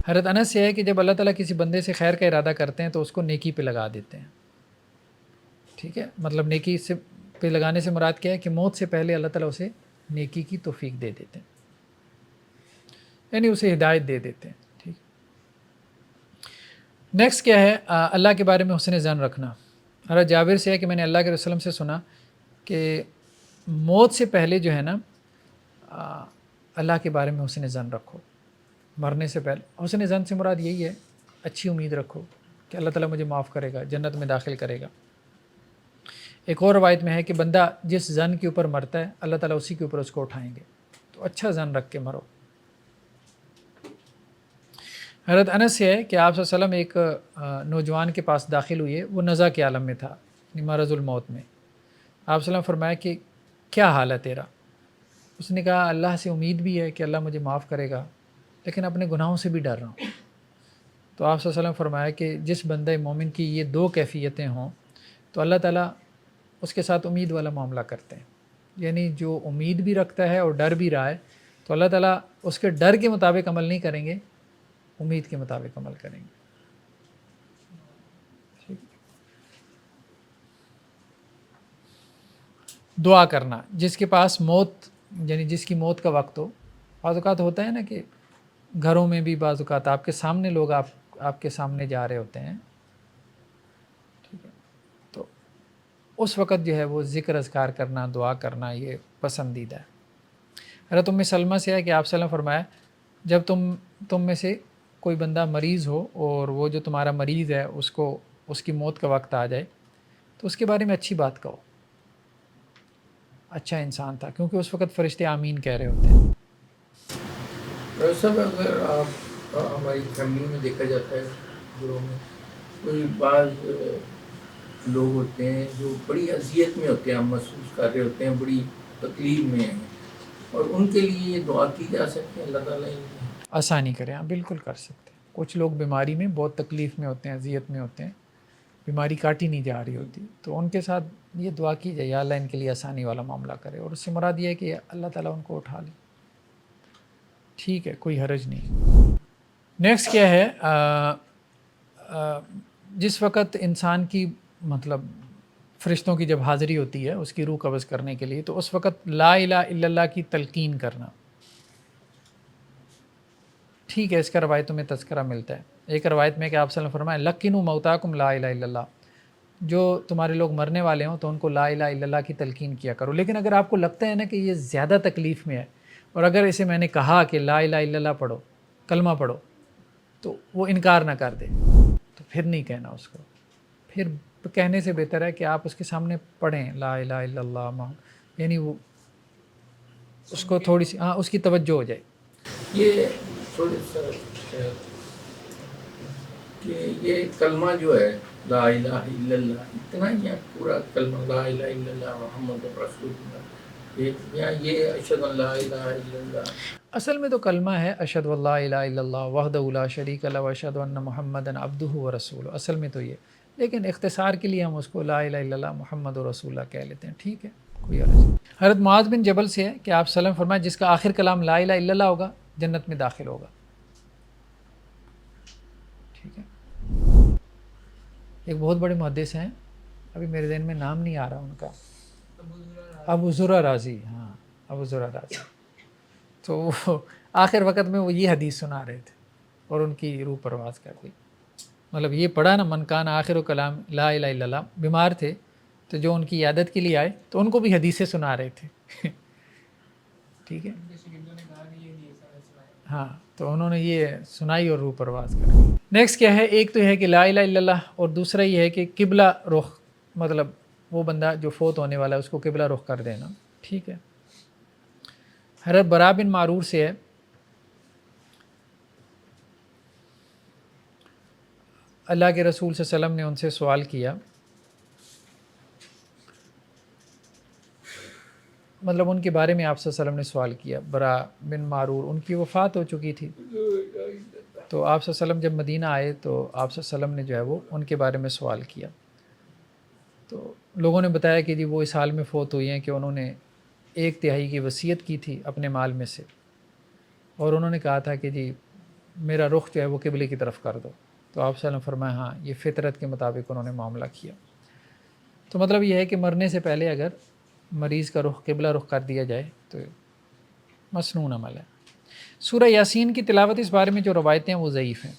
Speaker 1: حضرت انس سے ہے کہ جب اللہ تعالیٰ کسی بندے سے خیر کا ارادہ کرتے ہیں تو اس کو نیکی پہ لگا دیتے ہیں. ٹھیک ہے، مطلب نیکی سے پہ لگانے سے مراد کیا ہے کہ موت سے پہلے اللہ تعالیٰ اسے نیکی کی توفیق دے دیتے ہیں، یعنی اسے ہدایت دے دیتے ہیں. ٹھیک. نیکسٹ کیا ہے؟ اللہ کے بارے میں حسن ظن رکھنا. حضرت جابر سے ہے کہ میں نے اللہ کے رسول سے سنا کہ موت سے پہلے جو ہے نا اللہ کے بارے میں حسن ظن رکھو. مرنے سے پہلے حسن ظن سے مراد یہی ہے اچھی امید رکھو کہ اللہ تعالیٰ مجھے معاف کرے گا، جنت میں داخل کرے گا. ایک اور روایت میں ہے کہ بندہ جس ظن کے اوپر مرتا ہے اللہ تعالیٰ اسی کے اوپر اس کو اٹھائیں گے. تو اچھا ظن رکھ کے مرو. حضرت انس سے ہے کہ آپ صلی اللہ علیہ وسلم ایک نوجوان کے پاس داخل ہوئے، وہ نزع کے عالم میں تھا، مرض الموت میں. آپ صلی اللہ علیہ وسلم فرمایا کہ کیا حال ہے تیرا؟ اس نے کہا اللہ سے امید بھی ہے کہ اللہ مجھے معاف کرے گا، لیکن اپنے گناہوں سے بھی ڈر رہا ہوں. تو آپ صلی اللہ علیہ وسلم فرمایا کہ جس بندہ مومن کی یہ 2 کیفیتیں ہوں تو اللہ تعالیٰ اس کے ساتھ امید والا معاملہ کرتے ہیں. یعنی جو امید بھی رکھتا ہے اور ڈر بھی رہا ہے تو اللہ تعالیٰ اس کے ڈر کے مطابق عمل نہیں کریں گے، امید کے مطابق عمل کریں گے. ٹھیک. دعا کرنا، جس کے پاس موت یعنی جس کی موت کا وقت ہو. بعض اوقات ہوتا ہے نا کہ گھروں میں بھی بعض اوقات آپ کے سامنے لوگ آپ کے سامنے جا رہے ہوتے ہیں. ٹھیک ہے، تو اس وقت جو ہے وہ ذکر اذکار کرنا، دعا کرنا یہ پسندیدہ ہے. حضرت ام سلمہ سے ہے کہ آپ صلی اللہ علیہ وسلم فرمایا جب تم میں سے کوئی بندہ مریض ہو اور وہ جو تمہارا مریض ہے اس کی موت کا وقت آ جائے تو اس کے بارے میں اچھی بات کہو. اچھا انسان تھا، کیونکہ اس وقت فرشتے آمین کہہ رہے ہوتے ہیں.
Speaker 3: سب اگر آپ ہماری فیملی میں دیکھا جاتا ہے گھروں میں کوئی بعض لوگ ہوتے ہیں جو بڑی اذیت میں ہوتے ہیں، ہم محسوس کر رہے ہوتے ہیں، بڑی تکلیف میں ہیں، اور ان کے لیے یہ دعا کی جا سکتی ہے اللہ تعالیٰ
Speaker 1: آسانی کریں. ہاں بالکل کر سکتے ہیں. کچھ لوگ بیماری میں بہت تکلیف میں ہوتے ہیں، اذیت میں ہوتے ہیں، بیماری کاٹی نہیں جا رہی ہوتی، تو ان کے ساتھ یہ دعا کی جائے یا اللہ ان کے لیے آسانی والا معاملہ کرے، اور اس سے مراد یہ ہے کہ اللہ تعالیٰ ان کو اٹھا لے. ٹھیک ہے، کوئی حرج نہیں. نیکسٹ کیا ہے جس وقت انسان کی مطلب فرشتوں کی جب حاضری ہوتی ہے اس کی روح قبض کرنے کے لیے، تو اس وقت لا الہ الا اللہ کی تلقین کرنا، ٹھیک ہے، اس کا روایتوں میں تذکرہ ملتا ہے۔ ایک روایت میں کہ آپ صلی اللہ علیہ وسلم فرمائے لقنوا موتاکم لا الہ الا اللہ، جو تمہارے لوگ مرنے والے ہوں تو ان کو لا الہ الا اللہ کی تلقین کیا کرو۔ لیکن اگر آپ کو لگتا ہے نا کہ یہ زیادہ تکلیف میں ہے، اور اگر اسے میں نے کہا کہ لا الہ الا اللہ پڑھو، کلمہ پڑھو، تو وہ انکار نہ کر دے، تو پھر نہیں کہنا اس کو، پھر کہنے سے بہتر ہے کہ آپ اس کے سامنے پڑھیں لا الہ الا اللہ محمد، یعنی وہ اس کو تھوڑی سی اس کی توجہ ہو جائے۔
Speaker 3: یہ تھوڑی سا کہ یہ کلمہ جو ہے لا الہ الا اللہ، اتنا ہی ہے پورا کلمہ لا الہ الا اللہ محمد رسول اللہ، یہ اشہد ان لا الہ الا اللہ؟
Speaker 1: اصل میں تو کلمہ ہے اشہد ان لا الہ الا اللہ وحدہ لا شریک لہ واشہد ان محمدًا عبدہ ورسولہ، اصل میں تو یہ، لیکن اختصار کے لیے ہم اس کو لا الہ الا اللہ محمد رسول اللہ کہہ لیتے ہیں، ٹھیک ہے، کوئی عرض نہیں۔ حضرت معاذ بن جبل سے ہے کہ آپ صلی اللہ علیہ وسلم فرمایا جس کا آخر کلام لا الہ الا اللہ ہوگا جنت میں داخل ہوگا، ٹھیک ہے۔ ایک بہت بڑے محدث ہیں، ابھی میرے ذہن میں نام نہیں آ رہا ان کا، ابو زرع رازی، ہاں ابو زرع رازی، تو وہ آخر وقت میں وہ یہ حدیث سنا رہے تھے اور ان کی روح پرواز کر گئی، مطلب یہ پڑھا نا من کان آخر و کلام لا الہ الا اللہ، بیمار تھے تو جو ان کی عیادت کے لیے آئے تو ان کو بھی حدیثیں سنا رہے تھے ٹھیک ہے، ہاں تو انہوں نے یہ سنائی اور روح پرواز کر گئی۔ نیکسٹ کیا ہے، ایک تو ہے کہ لا الہ الا اللہ، اور دوسرا یہ ہے کہ قبلہ رخ، مطلب وہ بندہ جو فوت ہونے والا ہے اس کو قبلہ رخ کر دینا، ٹھیک ہے۔ حضرت برا بن معرور سے ہے، اللہ کے رسول صلی اللہ علیہ وسلم نے ان سے سوال کیا، مطلب ان کے بارے میں آپ صلی اللہ علیہ وسلم نے سوال کیا، برا بن معرور ان کی وفات ہو چکی تھی، تو آپ صلی اللہ علیہ وسلم جب مدینہ آئے تو آپ صلی اللہ علیہ وسلم نے جو ہے وہ ان کے بارے میں سوال کیا، تو لوگوں نے بتایا کہ جی وہ اس حال میں فوت ہوئی ہیں کہ انہوں نے 1/3 کی وصیت کی تھی اپنے مال میں سے، اور انہوں نے کہا تھا کہ جی میرا رخ جو ہے وہ قبلے کی طرف کر دو، تو آپ صلی اللہ علیہ وسلم فرمایا ہاں یہ فطرت کے مطابق انہوں نے معاملہ کیا۔ تو مطلب یہ ہے کہ مرنے سے پہلے اگر مریض کا رخ قبلہ رخ کر دیا جائے تو مسنون عمل ہے۔ سورہ یاسین کی تلاوت، اس بارے میں جو روایتیں ہیں وہ ضعیف ہیں،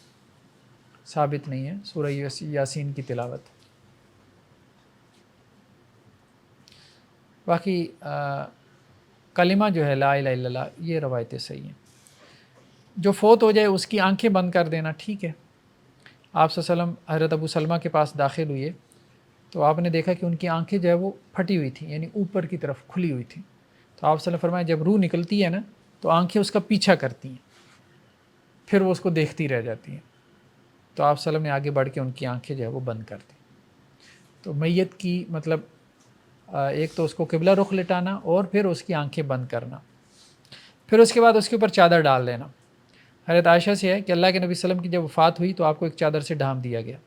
Speaker 1: ثابت نہیں ہے سورہ یاسین کی تلاوت، باقی کلمہ جو ہے لا الہ الا اللہ یہ روایتیں صحیح ہیں۔ جو فوت ہو جائے اس کی آنکھیں بند کر دینا، ٹھیک ہے۔ آپ صلی اللہ علیہ وسلم حضرت ابو سلمہ کے پاس داخل ہوئے تو آپ نے دیکھا کہ ان کی آنکھیں جو ہے وہ پھٹی ہوئی تھیں، یعنی اوپر کی طرف کھلی ہوئی تھیں، تو آپ صلی اللہ علیہ وسلم فرمایا جب روح نکلتی ہے نا تو آنکھیں اس کا پیچھا کرتی ہیں، پھر وہ اس کو دیکھتی رہ جاتی ہیں، تو آپ صلی اللہ علیہ وسلم نے آگے بڑھ کے ان کی آنکھیں جو ہے وہ بند کر دیں۔ تو میت کی مطلب ایک تو اس کو قبلہ رخ لٹانا اور پھر اس کی آنکھیں بند کرنا، پھر اس کے بعد اس کے اوپر چادر ڈال دینا۔ حضرت عائشہ سے ہے کہ اللہ کے نبی صلی اللہ علیہ وسلم کی جب وفات ہوئی تو آپ کو ایک چادر سے ڈھانپ دیا گیا،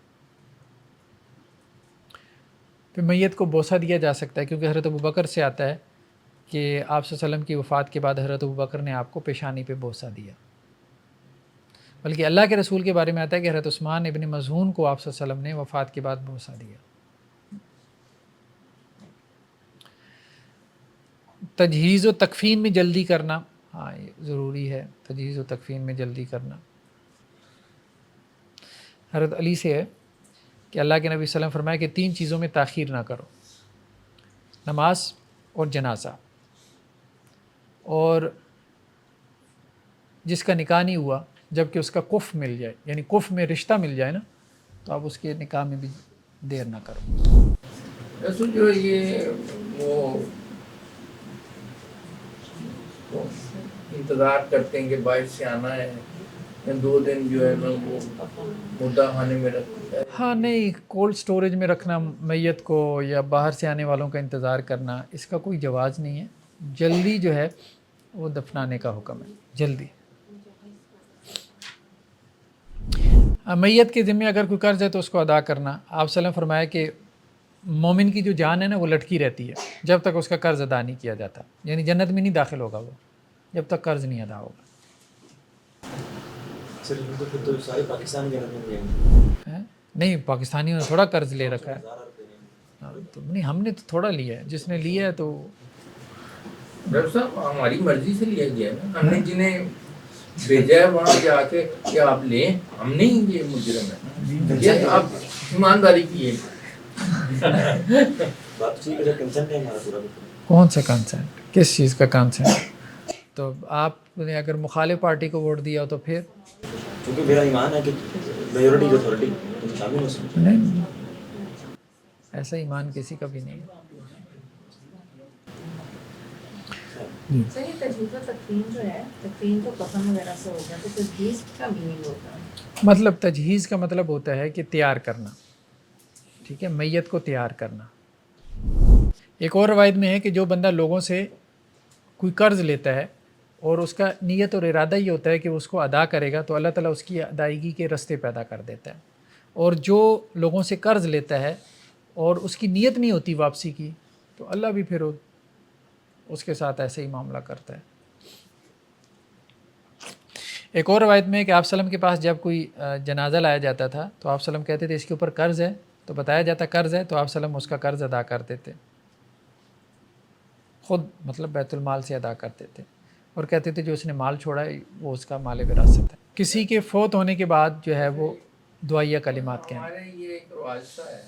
Speaker 1: پھر میت کو بوسہ دیا جا سکتا ہے، کیونکہ حضرت ابوبکر سے آتا ہے کہ آپ صلی اللہ علیہ وسلم کی وفات کے بعد حضرت ابوبکر نے آپ کو پیشانی پہ بوسہ دیا، بلکہ اللہ کے رسول کے بارے میں آتا ہے کہ حضرت عثمان ابن مظعون کو آپ صلی اللہ علیہ وسلم نے وفات کے بعد بوسہ دیا۔ تجہیز و تکفین میں جلدی کرنا، ہاں یہ ضروری ہے، تجہیز و تکفین میں جلدی کرنا۔ حضرت علی سے ہے کہ اللہ کے نبی صلی اللہ علیہ وسلم فرمایا کہ 3 چیزوں میں تاخیر نہ کرو، نماز اور جنازہ، اور جس کا نکاح نہیں ہوا جب کہ اس کا کف مل جائے، یعنی کف میں رشتہ مل جائے نا تو آپ اس کے نکاح میں بھی دیر نہ کرو۔
Speaker 3: ایسے جو یہ وہ انتظار کرتے ہیں کہ باہر سے آنا ہے، 2 دن جو ہے نا وہ مردہ خانے میں رکھتے ہیں۔
Speaker 1: ہاں نہیں، کولڈ سٹوریج میں رکھنا میت کو یا باہر سے آنے والوں کا انتظار کرنا، اس کا کوئی جواز نہیں ہے، جلدی جو ہے وہ دفنانے کا حکم ہے، جلدی۔ میت کے ذمہ اگر کوئی قرض ہے تو اس کو ادا کرنا۔ آپ صلی اللہ علیہ وسلم فرمایا کہ مومن کی جو جان ہے نا وہ لٹکی رہتی ہے جب تک اس کا قرض ادا نہیں کیا جاتا، یعنی جنت میں نہیں داخل ہوگا وہ جب تک قرض نہیں ادا ہوگا۔
Speaker 4: صرف تو پھر تو سارے پاکستان جنت میں جائیں گے.
Speaker 1: ہیں؟ نہیں پاکستانیوں نے تھوڑا قرض لے رکھا ہے.
Speaker 4: 1000 روپے دیں گے.
Speaker 1: ہاں، تو نہیں ہم نے تو تھوڑا لیا ہے، جس نے لیا ہے تو
Speaker 3: ڈاکٹر صاحب ہماری مرضی سے لیا گیا ہے نا، ہم نے جنہیں بھیجا ہے وہاں جا کے کہ آپ لیں، ہم نہیں یہ مجرم ہے، یہ آپ ایمانداری کی ہے.
Speaker 4: بات ٹھیک ہے سر، کنسنٹ ہے ہمارا پورا بالکل.
Speaker 1: کون سا کنسنٹ، کس چیز کا کنسنٹ؟ تو آپ نے اگر مخالف پارٹی کو ووٹ دیا ہو تو پھر
Speaker 4: کیونکہ میرا ایمان ہے کہ میجورٹی کی اتھارٹی تم شامل ہو سکتے.
Speaker 1: نہیں، ایسا ایمان کسی کا بھی نہیں ہے.
Speaker 2: سر یہ تجویز و تقسیم جو ہے، تقسیم تو کفن وغیرہ سے ہو گیا، تو تجویز کا میننگ ہوتا ہے؟
Speaker 1: مطلب تجہیز کا مطلب ہوتا ہے کہ تیار کرنا، ٹھیک ہے، میت کو تیار کرنا. ایک اور روایت میں ہے کہ جو بندہ لوگوں سے کوئی قرض لیتا ہے اور اس کا نیت اور ارادہ یہ ہوتا ہے کہ اس کو ادا کرے گا، تو اللہ تعالیٰ اس کی ادائیگی کے رستے پیدا کر دیتا ہے. اور جو لوگوں سے قرض لیتا ہے اور اس کی نیت نہیں ہوتی واپسی کی، تو اللہ بھی پھر اس کے ساتھ ایسے ہی معاملہ کرتا ہے. ایک اور روایت میں ہے کہ آپ وسلم کے پاس جب کوئی جنازہ لایا جاتا تھا تو آپ وسلم کہتے تھے اس کے اوپر قرض ہے، تو بتایا جاتا قرض ہے، تو آپ وسلم اس کا قرض ادا کرتے تھے، خود مطلب بیت المال سے ادا کرتے تھے، اور کہتے تھے جو اس نے مال چھوڑا ہے وہ اس کا مال وراثت ہے. کسی کے فوت ہونے کے بعد جو ہے وہ دعائیہ کلمات کہیں.
Speaker 3: ہمارے یہ ایک رواج سا ہے،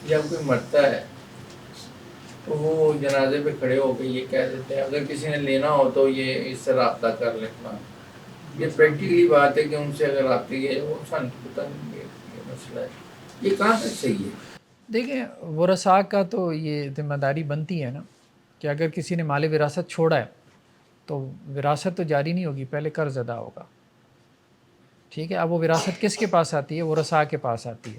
Speaker 3: جب کوئی مرتا ہے تو وہ جنازے پہ کھڑے ہو کے یہ کہہ دیتے ہیں اگر کسی نے لینا ہو تو یہ اس سے رابطہ کر لینا. یہ پریکٹیکلی بات ہے کہ ان سے اگر آپ کے وہ سن پتہ نہیں یہ مسئلہ ہے، یہ کہاں تک صحیح ہے؟
Speaker 1: دیکھیں ورثاء کا تو یہ ذمہ داری بنتی ہے نا کہ اگر کسی نے مال وراثت چھوڑا ہے تو وراثت تو جاری نہیں ہوگی، پہلے قرض ادا ہوگا. ٹھیک ہے، اب وہ وراثت کس کے پاس آتی ہے؟ ورثاء کے پاس آتی ہے.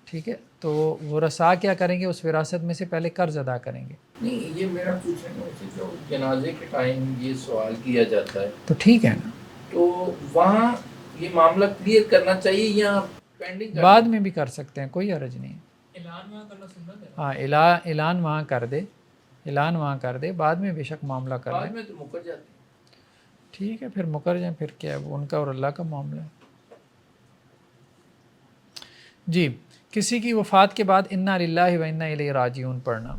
Speaker 1: ٹھیک ہے، تو ورثاء کیا کریں گے؟ اس وراثت میں سے پہلے قرض ادا کریں گے.
Speaker 3: نہیں یہ میرا پوچھنے میں سے جو جنازے کے ٹائم یہ سوال کیا جاتا ہے
Speaker 1: تو ٹھیک ہے نا،
Speaker 3: تو وہاں یہ معاملہ کلیئر کرنا چاہیے یا پینڈنگ
Speaker 1: بعد میں بھی کر سکتے ہیں، کوئی حرج نہیں.
Speaker 6: اعلان وہاں کرنا سنت ہے.
Speaker 1: ہاں اعلان وہاں کر دے، اعلان وہاں کر دے، بعد میں بے شک معاملہ کر
Speaker 3: بعد
Speaker 1: لیں.
Speaker 3: میں تو مکر جاتے ہیں.
Speaker 1: ٹھیک ہے، پھر مکر جائیں، پھر کیا ہے، وہ ان کا اور اللہ کا معاملہ ہے. جی، کسی کی وفات کے بعد انا للہ و انا الیہ راجعون پڑھنا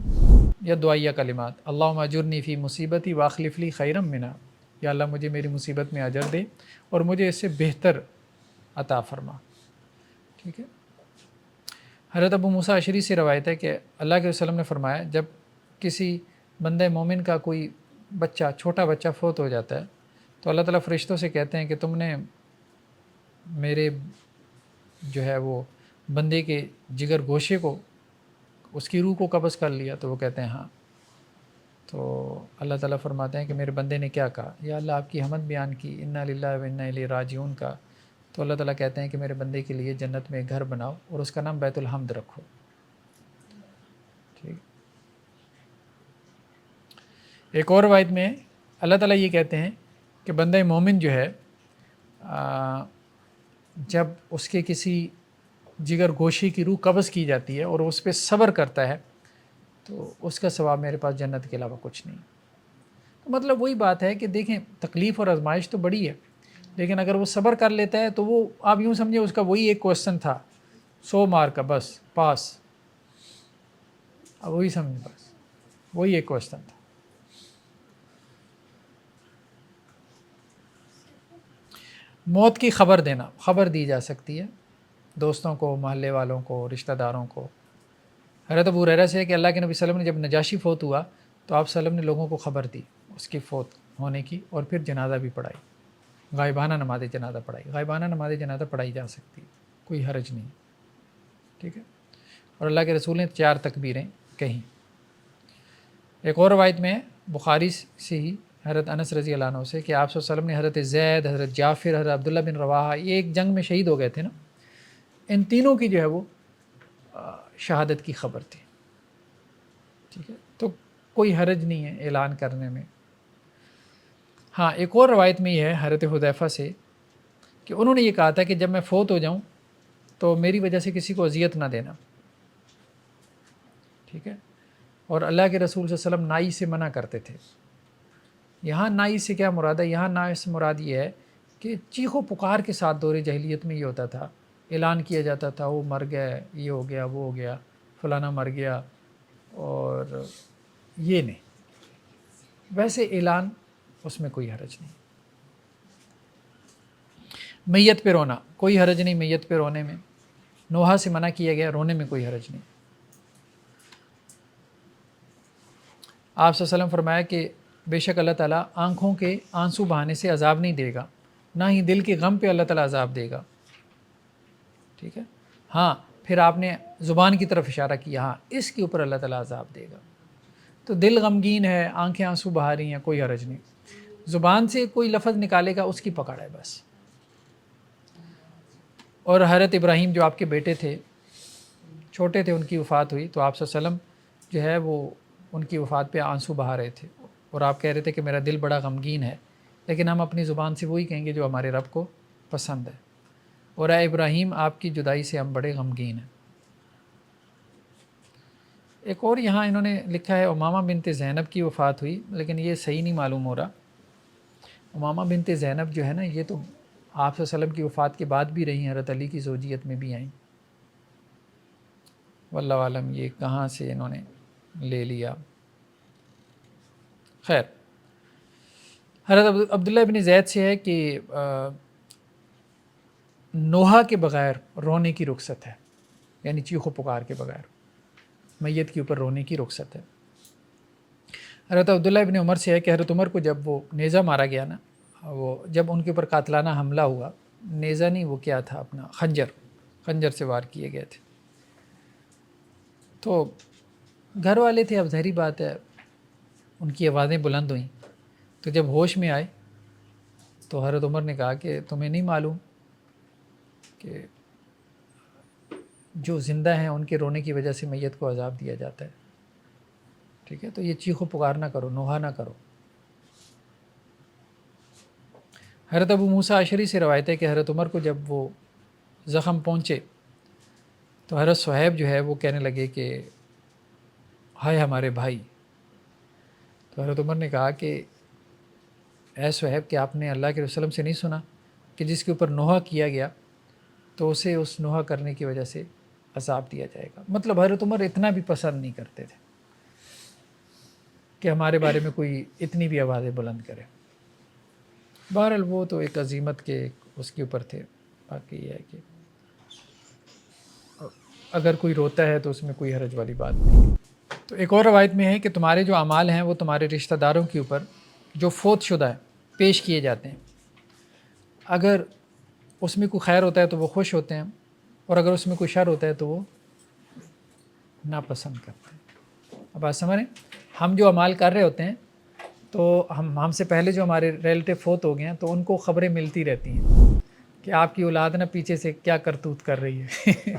Speaker 1: یا دعائیہ کلمات، اللہم اجرنی فی مصیبتی واخلف لی خیرم منہا، یا اللہ مجھے میری مصیبت میں اجر دے اور مجھے اس سے بہتر عطا فرما. ٹھیک ہے. حضرت ابو موسیٰ اشعری سے روایت ہے کہ اللہ کے وسلم نے فرمایا جب کسی بندہ مومن کا کوئی بچہ، چھوٹا بچہ فوت ہو جاتا ہے تو اللہ تعالیٰ فرشتوں سے کہتے ہیں کہ تم نے میرے جو ہے وہ بندے کے جگر گوشے کو، اس کی روح کو قبض کر لیا، تو وہ کہتے ہیں ہاں. تو اللہ تعالیٰ فرماتے ہیں کہ میرے بندے نے کیا کہا؟ یا اللہ آپ کی حمد بیان کی انا للہ و انا الیہ راجعون کا. تو اللہ تعالیٰ کہتے ہیں کہ میرے بندے کے لیے جنت میں ایک گھر بناؤ اور اس کا نام بیت الحمد رکھو. ٹھیک. ایک اور روایت میں اللہ تعالیٰ یہ کہتے ہیں کہ بندہ مومن جو ہے جب اس کے کسی جگر گوشے کی روح قبض کی جاتی ہے اور اس پہ صبر کرتا ہے تو اس کا ثواب میرے پاس جنت کے علاوہ کچھ نہیں. تو مطلب وہی بات ہے کہ دیکھیں تکلیف اور آزمائش تو بڑی ہے، لیکن اگر وہ صبر کر لیتا ہے تو وہ آپ یوں سمجھیں اس کا وہی ایک کوشچن تھا 100 مارک کا، بس پاس. اب وہی سمجھ، بس وہی ایک کوشچن تھا. موت کی خبر دینا، خبر دی جا سکتی ہے دوستوں کو، محلے والوں کو، رشتہ داروں کو. حضرت ابو ہریرہ سے ہے کہ اللہ کے نبی صلی اللہ علیہ وسلم نے جب نجاشی فوت ہوا تو آپ صلی اللہ علیہ وسلم نے لوگوں کو خبر دی اس کی فوت ہونے کی، اور پھر جنازہ بھی پڑھائی، غائبانہ نماز جنازہ پڑھائی. غائبانہ نماز جنازہ پڑھائی جا سکتی ہے، کوئی حرج نہیں. ٹھیک ہے. اور اللہ کے رسول نے 4 تکبیریں کہیں. ایک اور روایت میں بخاری سے ہی حضرت انس رضی اللہ عنہ سے کہ آپ صلی اللہ علیہ وسلم نے حضرت زید، حضرت جعفر، حضرت عبداللہ بن رواحہ، یہ ایک جنگ میں شہید ہو گئے تھے نا، ان تینوں کی جو ہے وہ شہادت کی خبر تھی. ٹھیک ہے. تو کوئی حرج نہیں ہے اعلان کرنے میں. ہاں ایک اور روایت میں یہ ہے حضرت حذیفہ سے کہ انہوں نے یہ کہا تھا کہ جب میں فوت ہو جاؤں تو میری وجہ سے کسی کو اذیت نہ دینا. ٹھیک ہے. اور اللہ کے رسول صلی اللہ علیہ وسلم نائی سے منع کرتے تھے. یہاں نائی سے کیا مراد ہے؟ یہاں نائی سے مراد یہ ہے کہ چیخ و پکار کے ساتھ دور جاہلیت میں یہ ہوتا تھا، اعلان کیا جاتا تھا وہ مر گیا، یہ ہو گیا، وہ ہو گیا، فلانا مر گیا، اور یہ نہیں، ویسے اعلان اس میں کوئی حرج نہیں۔ میت پہ رونا کوئی حرج نہیں، میت پہ رونے میں نوحہ سے منع کیا گیا، رونے میں کوئی حرج نہیں۔ آپ صلی اللہ علیہ وسلم فرمایا کہ بے شک اللہ تعالیٰ آنکھوں کے آنسو بہانے سے عذاب نہیں دے گا، نہ ہی دل کے غم پہ اللہ تعالیٰ عذاب دے گا، ٹھیک ہے۔ ہاں پھر آپ نے زبان کی طرف اشارہ کیا، ہاں اس کے اوپر اللہ تعالیٰ عذاب دے گا۔ تو دل غمگین ہے، آنکھیں آنسو بہا رہی ہیں، کوئی حرج نہیں، زبان سے کوئی لفظ نکالے گا اس کی پکڑ ہے بس۔ اور حضرت ابراہیم جو آپ کے بیٹے تھے، چھوٹے تھے، ان کی وفات ہوئی تو آپ صلی اللہ علیہ وسلم جو ہے وہ ان کی وفات پہ آنسو بہا رہے تھے، اور آپ کہہ رہے تھے کہ میرا دل بڑا غمگین ہے، لیکن ہم اپنی زبان سے وہی کہیں گے جو ہمارے رب کو پسند ہے، اور اے ابراہیم آپ کی جدائی سے ہم بڑے غمگین ہیں۔ ایک اور یہاں انہوں نے لکھا ہے امامہ بنت زینب کی وفات ہوئی، لیکن یہ صحیح نہیں معلوم ہو رہا۔ امامہ بنت زینب جو ہے نا، یہ تو آپ صلی اللہ علیہ وسلم کی وفات کے بعد بھی رہی ہیں، حضرت علی کی زوجیت میں بھی آئیں۔ واللہ عالم یہ کہاں سے انہوں نے لے لیا۔ خیر، حضرت عبداللہ بن زید سے ہے کہ نوحہ کے بغیر رونے کی رخصت ہے، یعنی چیخ و پکار کے بغیر میت کے اوپر رونے کی رخصت ہے۔ حضرت عبداللہ ابن عمر سے ہے کہ حضرت عمر کو جب وہ نیزہ مارا گیا نا، وہ جب ان کے اوپر قاتلانہ حملہ ہوا، نیزہ نہیں وہ کیا تھا اپنا خنجر سے وار کیے گئے تھے، تو گھر والے تھے، اب ظاہری بات ہے ان کی آوازیں بلند ہوئیں، تو جب ہوش میں آئے تو حضرت عمر نے کہا کہ تمہیں نہیں معلوم کہ جو زندہ ہیں ان کے رونے کی وجہ سے میت کو عذاب دیا جاتا ہے، ٹھیک ہے، تو یہ چیخ و پکار نہ کرو، نوحہ نہ کرو۔ حضرت ابو موسیٰ اشعری سے روایت ہے کہ حضرت عمر کو جب وہ زخم پہنچے تو حضرت صہیب جو ہے وہ کہنے لگے کہ ہائے ہمارے بھائی، تو حضرت عمر نے کہا کہ اے صہیب کہ آپ نے اللہ کے رسول سے نہیں سنا کہ جس کے اوپر نوحہ کیا گیا تو اسے اس نوحہ کرنے کی وجہ سے عذاب دیا جائے گا۔ مطلب حضرت عمر اتنا بھی پسند نہیں کرتے تھے کہ ہمارے بارے میں کوئی اتنی بھی آوازیں بلند کرے۔ بہرحال وہ تو ایک عظیمت کے اس کے اوپر تھے، باقی یہ ہے کہ اگر کوئی روتا ہے تو اس میں کوئی حرج والی بات نہیں۔ تو ایک اور روایت میں ہے کہ تمہارے جو اعمال ہیں وہ تمہارے رشتہ داروں کے اوپر جو فوت شدہ ہے پیش کیے جاتے ہیں، اگر اس میں کوئی خیر ہوتا ہے تو وہ خوش ہوتے ہیں، اور اگر اس میں کوئی شر ہوتا ہے تو وہ ناپسند کرتے ہیں۔ اب بات سمجھ رہے ہیں، ہم جو اعمال کر رہے ہوتے ہیں تو ہم سے پہلے جو ہمارے ریلیٹیو فوت ہو گئے ہیں تو ان کو خبریں ملتی رہتی ہیں کہ آپ کی اولاد نا پیچھے سے کیا کرتوت کر رہی ہے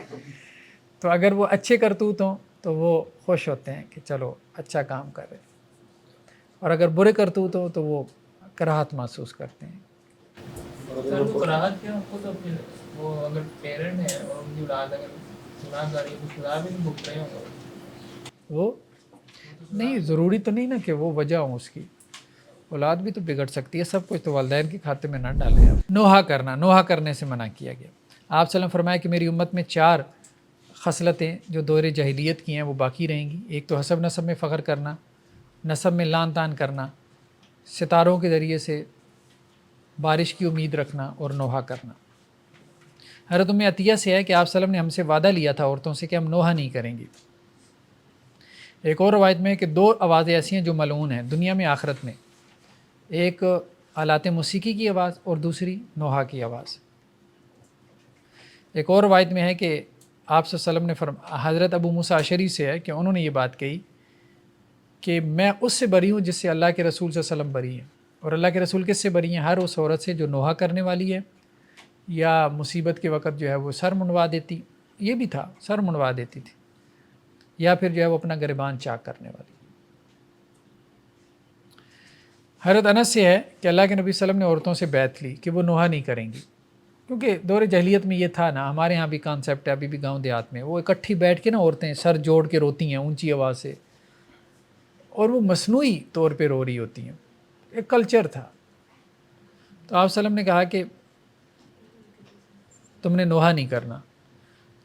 Speaker 1: تو اگر وہ اچھے کرتوت ہوں تو وہ خوش ہوتے ہیں کہ چلو اچھا کام کر رہے ہیں، اور اگر برے کرتوت ہوں تو وہ کراہت محسوس کرتے ہیں۔
Speaker 6: سر وہ کراہت کیا آپ کو، تو پھر وہ اگر پیرنٹ ہیں اور ان کی اولاد اگر گناہ کر رہی ہے تو سزا بھی نہیں بھگت رہے ہوں گے
Speaker 1: وہ نہیں، ضروری تو نہیں نا کہ وہ وجہ ہوں اس کی، اولاد بھی تو بگڑ سکتی ہے، سب کچھ تو والدین کے کھاتے میں نہ ڈالیں۔ نوحہ کرنے سے منع کیا گیا۔ آپ صلی اللہ علیہ وسلم فرمایا کہ میری امت میں 4 خصلتیں جو دور جاہلیت کی ہیں وہ باقی رہیں گی۔ ایک تو حسب نسب میں فخر کرنا، نسب میں لان تان کرنا، ستاروں کے ذریعے سے بارش کی امید رکھنا، اور نوحہ کرنا۔ حضرت ام عطیہ سے ہے کہ آپ صلی اللہ علیہ وسلم نے ہم سے وعدہ لیا تھا عورتوں سے کہ ہم نوحہ نہیں کریں گے۔ ایک اور روایت میں ہے کہ 2 آوازیں ایسی ہیں جو ملعون ہیں دنیا میں آخرت میں، ایک آلات موسیقی کی آواز اور دوسری نوحہ کی آواز۔ ایک اور روایت میں ہے کہ آپ صلی اللہ علیہ وسلم نے حضرت ابو موسیٰ اشعری سے ہے کہ انہوں نے یہ بات کہی کہ میں اس سے بری ہوں جس سے اللہ کے رسول صلی اللہ علیہ وسلم بری ہیں، اور اللہ کے رسول کس سے بری ہیں؟ ہر اس عورت سے جو نوحہ کرنے والی ہے یا مصیبت کے وقت جو ہے وہ سر منڈوا دیتی، یہ بھی تھا سر منڈوا دیتی تھی، یا پھر جو ہے وہ اپنا گریبان چاک کرنے والی۔ حضرت انس سے ہے کہ اللہ کے نبی صلی اللہ علیہ وسلم نے عورتوں سے بیعت لی کہ وہ نوحہ نہیں کریں گی، کیونکہ دور جاہلیت میں یہ تھا نا، ہمارے ہاں بھی کانسیپٹ ہے، ابھی بھی گاؤں دیہات میں وہ اکٹھی بیٹھ کے نا عورتیں سر جوڑ کے روتی ہیں اونچی آواز سے، اور وہ مصنوعی طور پہ رو رہی ہوتی ہیں، ایک کلچر تھا۔ تو تو آپ وسلم نے کہا کہ تم نے نوحہ نہیں کرنا.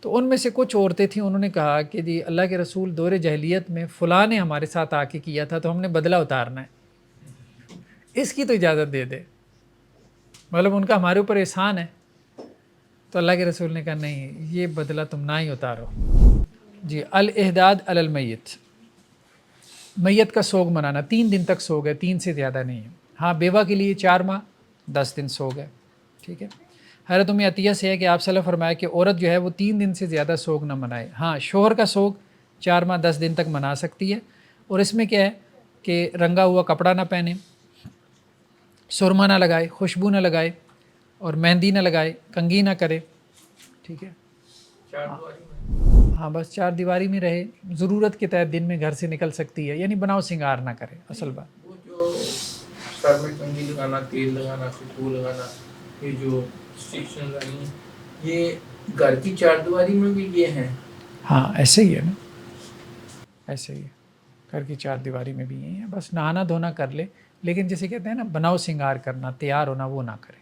Speaker 1: تو ان میں سے کچھ عورتیں تھیں, انہوں نے کہا کہ جی اللہ کے رسول دور جاہلیت میں فلاں نے ہمارے ساتھ آ کے کیا تھا تو ہم نے بدلہ اتارنا ہے, اس کی تو اجازت دے دے, مطلب ان کا ہمارے اوپر احسان ہے. تو اللہ کے رسول نے کہا نہیں, یہ بدلہ تم نہ ہی اتارو. جی الاحداد علی المیت, میت کا سوگ منانا. 3 دن تک سوگ ہے, 3 سے زیادہ نہیں ہے. ہاں بیوہ کے لیے 4 ماہ 10 دن سوگ ہے, ٹھیک ہے. حضرت ام عطیہ سے ہے کہ آپ صلی اللہ علیہ وسلم فرمایا کہ عورت جو ہے وہ 3 دن سے زیادہ سوگ نہ منائے. ہاں شوہر کا سوگ 4 ماہ 10 دن تک منا سکتی ہے, اور اس میں کیا ہے کہ رنگا ہوا کپڑا نہ پہنے, سرما نہ لگائے, خوشبو نہ لگائے, اور مہندی نہ لگائے, کنگھی نہ کرے, ٹھیک ہے. ہاں بس 4 دیواری میں رہے, ضرورت کے تحت دن میں گھر سے نکل سکتی ہے, یعنی بناؤ سنگار نہ کرے. اصل بات
Speaker 3: وہ جو سر میں کنگھی لگانا, تیل لگانا, خوشبو لگانا, یہ جو اسٹیشن لگانی, یہ گھر کی 4 دیواری میں بھی یہ ہیں.
Speaker 1: ہاں ایسے ہی ہے نا, ایسے ہی ہے, گھر کی 4 دیواری میں بھی یہی ہے. بس نہانا دھونا کر لے, لیکن جسے کہتے ہیں نا بناؤ سنگار کرنا, تیار ہونا, وہ نہ کرے.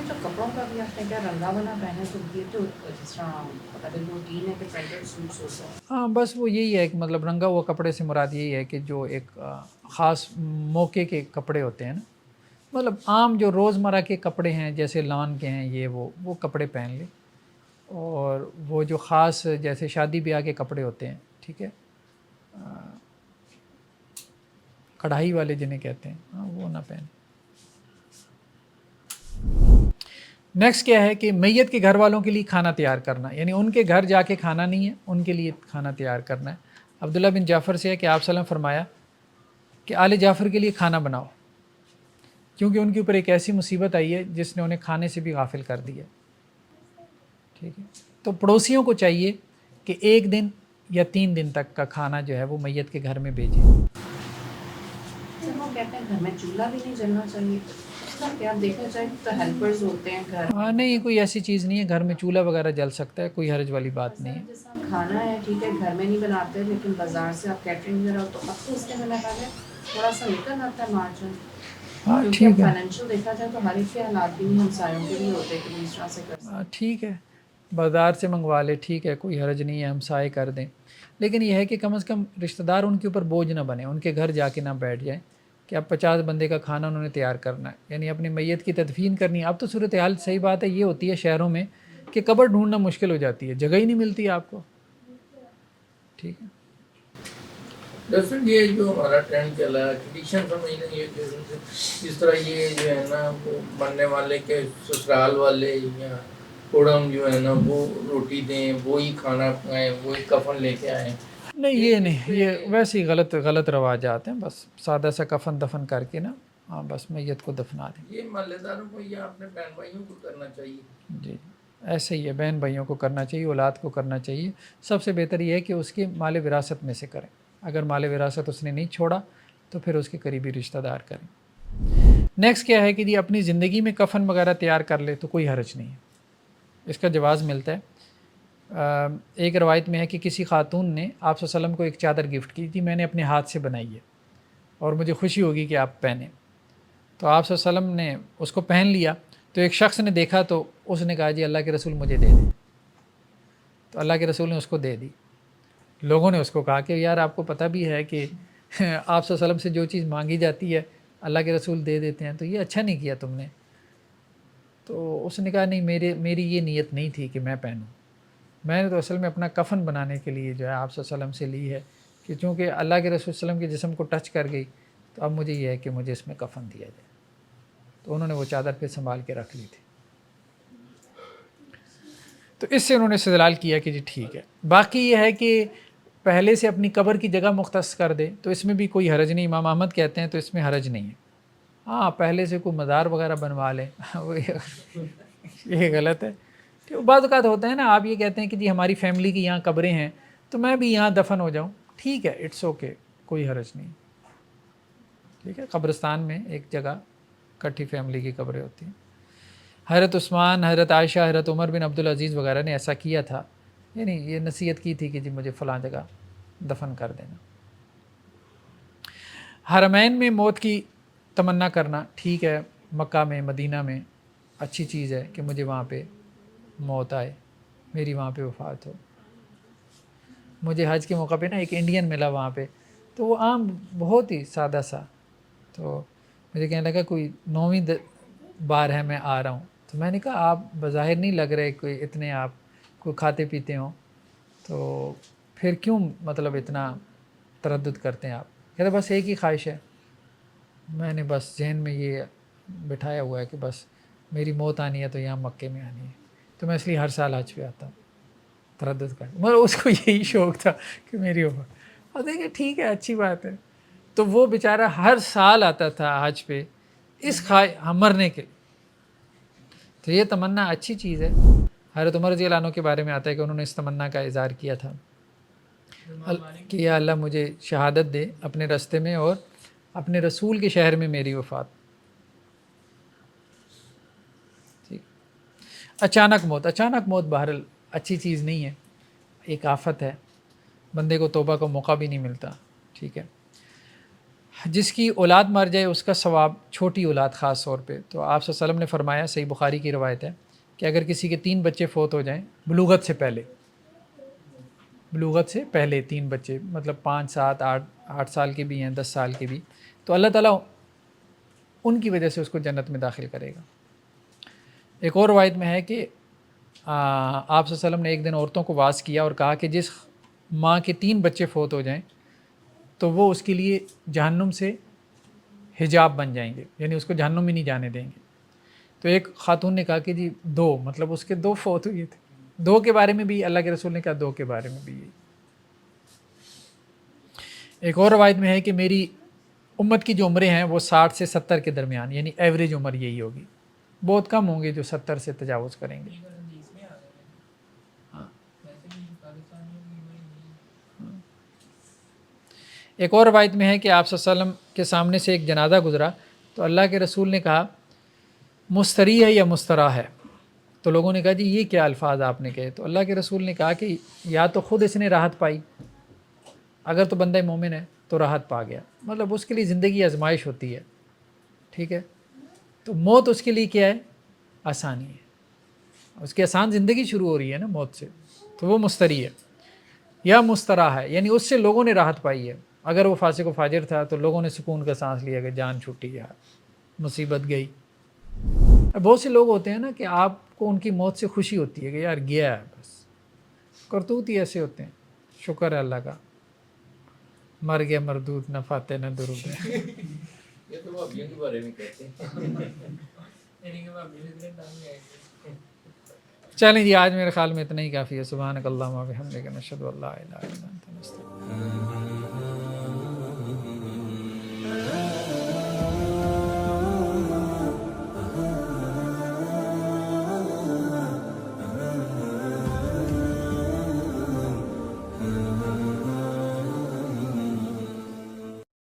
Speaker 2: جو کپڑوں کا بھی آپ نے کیا رنگا بنا پہنے, تو یہ تو جس طرح پتہ نہیں روٹین ہے کہ پرنٹڈ سوٹس ہوتا ہے.
Speaker 1: ہاں بس وہ یہی ہے کہ مطلب رنگا ہوا کپڑے سے مراد یہی ہے کہ جو ایک خاص موقع کے کپڑے ہوتے ہیں نا, مطلب عام جو روزمرہ کے کپڑے ہیں جیسے لان کے ہیں یہ وہ کپڑے پہن لے, اور وہ جو خاص جیسے شادی بیاہ کے کپڑے ہوتے ہیں, ٹھیک ہے, کڑھائی والے جنہیں کہتے ہیں, وہ نہ پہنے. نیکسٹ کیا ہے کہ میت کے گھر والوں کے لیے کھانا تیار کرنا, یعنی ان کے گھر جا کے کھانا نہیں ہے, ان کے لیے کھانا تیار کرنا ہے. عبداللہ بن جعفر سے ہے کہ آپ صلی اللہ علیہ وسلم فرمایا کہ آل جعفر کے لیے کھانا بناؤ, کیونکہ ان کے اوپر ایک ایسی مصیبت آئی ہے جس نے انہیں کھانے سے بھی غافل کر دیا, ٹھیک ہے. تو پڑوسیوں کو چاہیے کہ 1 دن یا 3 دن تک کا کھانا جو ہے وہ میت کے گھر میں بھیجیں.
Speaker 2: وہ کہتے ہیں گھر میں چولہا بھی نہیں جلنا چاہیے, کیا دیکھنا چاہیے تو ہیلپرز ہوتے ہیں گھر.
Speaker 1: ہاں نہیں, کوئی ایسی چیز نہیں ہے, گھر میں چولہا وغیرہ جل سکتا ہے, کوئی حرج والی بات نہیں ہے.
Speaker 2: کھانا ہے ٹھیک ہے, گھر میں نہیں بناتے, لیکن بازار سے آپ کیٹرنگ وغیرہ تو اب تو اس کے میں کہا جائے تھوڑا سا نکل آتا ہے مارجن,
Speaker 1: ہاں
Speaker 2: کیونکہ
Speaker 1: ٹھیک ہے,
Speaker 2: فائنینشیل دیکھا جائے تو ہمارے کے حالات بھی نہیں ہمسایوں کے لیے ہوتے کہ اس طرح سے کر سکتے.
Speaker 1: ہاں ٹھیک ہے, بازار سے منگوا لے, ٹھیک ہے, کوئی حرج نہیں ہے, ہم سائے کر دیں. لیکن یہ ہے کہ کم از کم رشتہ دار ان کے اوپر بوجھ نہ بنے, ان کے گھر جا کے نہ بیٹھ جائیں کہ اب 50 بندے کا کھانا انہوں نے تیار کرنا ہے, یعنی اپنی میت کی تدفین کرنی ہے. اب تو صورتحال صحیح بات ہے یہ ہوتی ہے شہروں میں کہ قبر ڈھونڈنا مشکل ہو جاتی ہے, جگہ ہی نہیں ملتی آپ کو, ٹھیک ہے.
Speaker 3: دراصل یہ جو ہمارا ٹرینڈ چلا ہے, ٹریڈیشن سمجھ لیں, یہ جس طرح یہ جو ہے نا وہ مرنے والے کے سسرال والے یا کوڑم جو ہے نا وہ روٹی دیں, وہی کھانا پکائیں, وہی کفن لے کے آئیں.
Speaker 1: نہیں یہ نہیں, یہ ویسے ہی غلط رواجات ہیں. بس سادہ سا کفن دفن کر کے نا, ہاں بس میت کو دفنا دیں.
Speaker 3: یہ محلے داروں کو یا اپنے بہن بھائیوں کو کرنا چاہیے.
Speaker 1: جی ایسے ہی ہے, بہن بھائیوں کو کرنا چاہیے, اولاد کو کرنا چاہیے. سب سے بہتر یہ ہے کہ اس کے مال وراثت میں سے کریں. اگر مال وراثت اس نے نہیں چھوڑا تو پھر اس کے قریبی رشتہ دار کریں. نیکسٹ کیا ہے کہ جی اپنی زندگی میں کفن وغیرہ تیار کر لے تو کوئی حرج نہیں ہے, اس کا جواز ملتا ہے. ایک روایت میں ہے کہ کسی خاتون نے آپ صلی اللہ علیہ وسلم کو ایک چادر گفٹ کی تھی, میں نے اپنے ہاتھ سے بنائی ہے اور مجھے خوشی ہوگی کہ آپ پہنیں. تو آپ صلی اللہ علیہ وسلم نے اس کو پہن لیا, تو ایک شخص نے دیکھا تو اس نے کہا جی اللہ کے رسول مجھے دے دیں. تو اللہ کے رسول نے اس کو دے دی. لوگوں نے اس کو کہا کہ یار آپ کو پتہ بھی ہے کہ آپ صلی اللہ علیہ وسلم سے جو چیز مانگی جاتی ہے اللہ کے رسول دے دیتے ہیں, تو یہ اچھا نہیں کیا تم نے. تو اس نے کہا نہیں, میری یہ نیت نہیں تھی کہ میں پہنوں, میں نے تو اصل میں اپنا کفن بنانے کے لیے جو ہے آپ صلی اللہ علیہ وسلم سے لی ہے, کہ چونکہ اللہ کے رسول صلی اللہ علیہ وسلم کے جسم کو ٹچ کر گئی تو اب مجھے یہ ہے کہ مجھے اس میں کفن دیا جائے. تو انہوں نے وہ چادر پہ سنبھال کے رکھ لی تھی. تو اس سے انہوں نے استدلال کیا کہ جی ٹھیک ہے. باقی یہ ہے کہ پہلے سے اپنی قبر کی جگہ مختص کر دے تو اس میں بھی کوئی حرج نہیں. امام احمد کہتے ہیں تو اس میں حرج نہیں ہے. ہاں پہلے سے کوئی مزار وغیرہ بنوا لیں یہ غلط ہے. بعض اوقات ہوتا ہے نا, آپ یہ کہتے ہیں کہ جی ہماری فیملی کی یہاں قبریں ہیں تو میں بھی یہاں دفن ہو جاؤں, ٹھیک ہے, اٹس اوکے, کوئی حرج نہیں, ٹھیک ہے. قبرستان میں ایک جگہ کٹھی فیملی کی قبریں ہوتی ہیں. حضرت عثمان, حضرت عائشہ, حضرت عمر بن عبدالعزیز وغیرہ نے ایسا کیا تھا, یعنی یہ نصیحت کی تھی کہ جی مجھے فلاں جگہ دفن کر دینا. حرمین میں موت کی تمنا کرنا ٹھیک ہے, مکہ میں, مدینہ میں, اچھی چیز ہے کہ مجھے وہاں پہ موت آئے، میری وہاں پہ وفات ہو. مجھے حج کے موقع پہ نا ایک انڈین ملا وہاں پہ، تو وہ عام بہت ہی سادہ سا، تو مجھے کہنے لگا کوئی 9ویں بار ہے میں آ رہا ہوں. تو میں نے کہا آپ بظاہر نہیں لگ رہے کوئی اتنے آپ کوئی کھاتے پیتے ہوں، تو پھر کیوں مطلب اتنا تردد کرتے ہیں آپ؟ کہتے بس ایک ہی خواہش ہے. میں نے بس ذہن میں یہ بٹھایا ہوا ہے کہ بس میری موت آنی ہے تو یہاں مکے میں آنی ہے، تو میں اس لیے ہر سال حج پہ آتا ہوں. تردد کر مگر اس کو یہی شوق تھا کہ میری عمر، اور دیکھیں ٹھیک ہے اچھی بات ہے. تو وہ بیچارہ ہر سال آتا تھا حج پہ اس مرنے کے. تو یہ تمنا اچھی چیز ہے. حضرت عمر رضی اللہ عنہ کے بارے میں آتا ہے کہ انہوں نے اس تمنا کا اظہار کیا تھا کہ یا اللہ مجھے شہادت دے اپنے راستے میں اور اپنے رسول کے شہر میں میری وفات. ٹھیک. اچانک موت بہرحال اچھی چیز نہیں ہے، ایک آفت ہے، بندے کو توبہ کا موقع بھی نہیں ملتا. ٹھیک ہے. جس کی اولاد مر جائے اس کا ثواب، چھوٹی اولاد خاص طور پہ، تو آپ صلی اللہ علیہ وسلم نے فرمایا، صحیح بخاری کی روایت ہے کہ اگر کسی کے 3 بچے فوت ہو جائیں بلوغت سے پہلے 3 بچے، مطلب 5 7 8 سال کے بھی ہیں، 10 سال کے بھی، تو اللہ تعالیٰ ان کی وجہ سے اس کو جنت میں داخل کرے گا. ایک اور روایت میں ہے کہ آپ صلی اللہ علیہ وسلم نے ایک دن عورتوں کو واعظ کیا اور کہا کہ جس ماں کے 3 بچے فوت ہو جائیں تو وہ اس کے لیے جہنم سے حجاب بن جائیں گے، یعنی اس کو جہنم میں نہیں جانے دیں گے. تو ایک خاتون نے کہا کہ جی 2، مطلب اس کے 2 فوت ہوئے تھے. 2 کے بارے میں بھی اللہ کے رسول نے کہا 2 کے بارے میں بھی یہی. ایک اور روایت میں ہے کہ میری امت کی جو عمریں ہیں وہ 60 سے 70 کے درمیان، یعنی ایوریج عمر یہی ہوگی. بہت کم ہوں گے جو 70 سے تجاوز کریں گے. ایک اور روایت میں ہے کہ آپ صلی اللہ علیہ وسلم کے سامنے سے ایک جنازہ گزرا تو اللہ کے رسول نے کہا مستری ہے یا مستراح ہے؟ تو لوگوں نے کہا جی یہ کیا الفاظ آپ نے کہے؟ تو اللہ کے رسول نے کہا کہ یا تو خود اس نے راحت پائی، اگر تو بندہ مومن ہے تو راحت پا گیا، مطلب اس کے لیے زندگی آزمائش ہوتی ہے. ٹھیک ہے. تو موت اس کے لیے کیا ہے؟ آسانی ہے، اس کی آسان زندگی شروع ہو رہی ہے نا موت سے، تو وہ مستری ہے. یا مستراح ہے، یعنی اس سے لوگوں نے راحت پائی ہے. اگر وہ فاسق و فاجر تھا تو لوگوں نے سکون کا سانس لیا کہ جان چھوٹی یار، مصیبت گئی. بہت سے لوگ ہوتے ہیں نا کہ آپ کو ان کی موت سے خوشی ہوتی ہے کہ یار گیا ہے، بس کرتوت ہی ایسے ہوتے ہیں. شکر ہے اللہ کا، مر گیا مردود، نہ فاتح نہ درود ہے.
Speaker 3: یہ تو بھابیوں کے بارے میں کہتے ہیں.
Speaker 1: چلیں جی آج میرے خیال میں اتنا ہی کافی ہے. سبحانک اللہم و بحمدک، نشہد ان لا الہ الا انت، نستغفرک.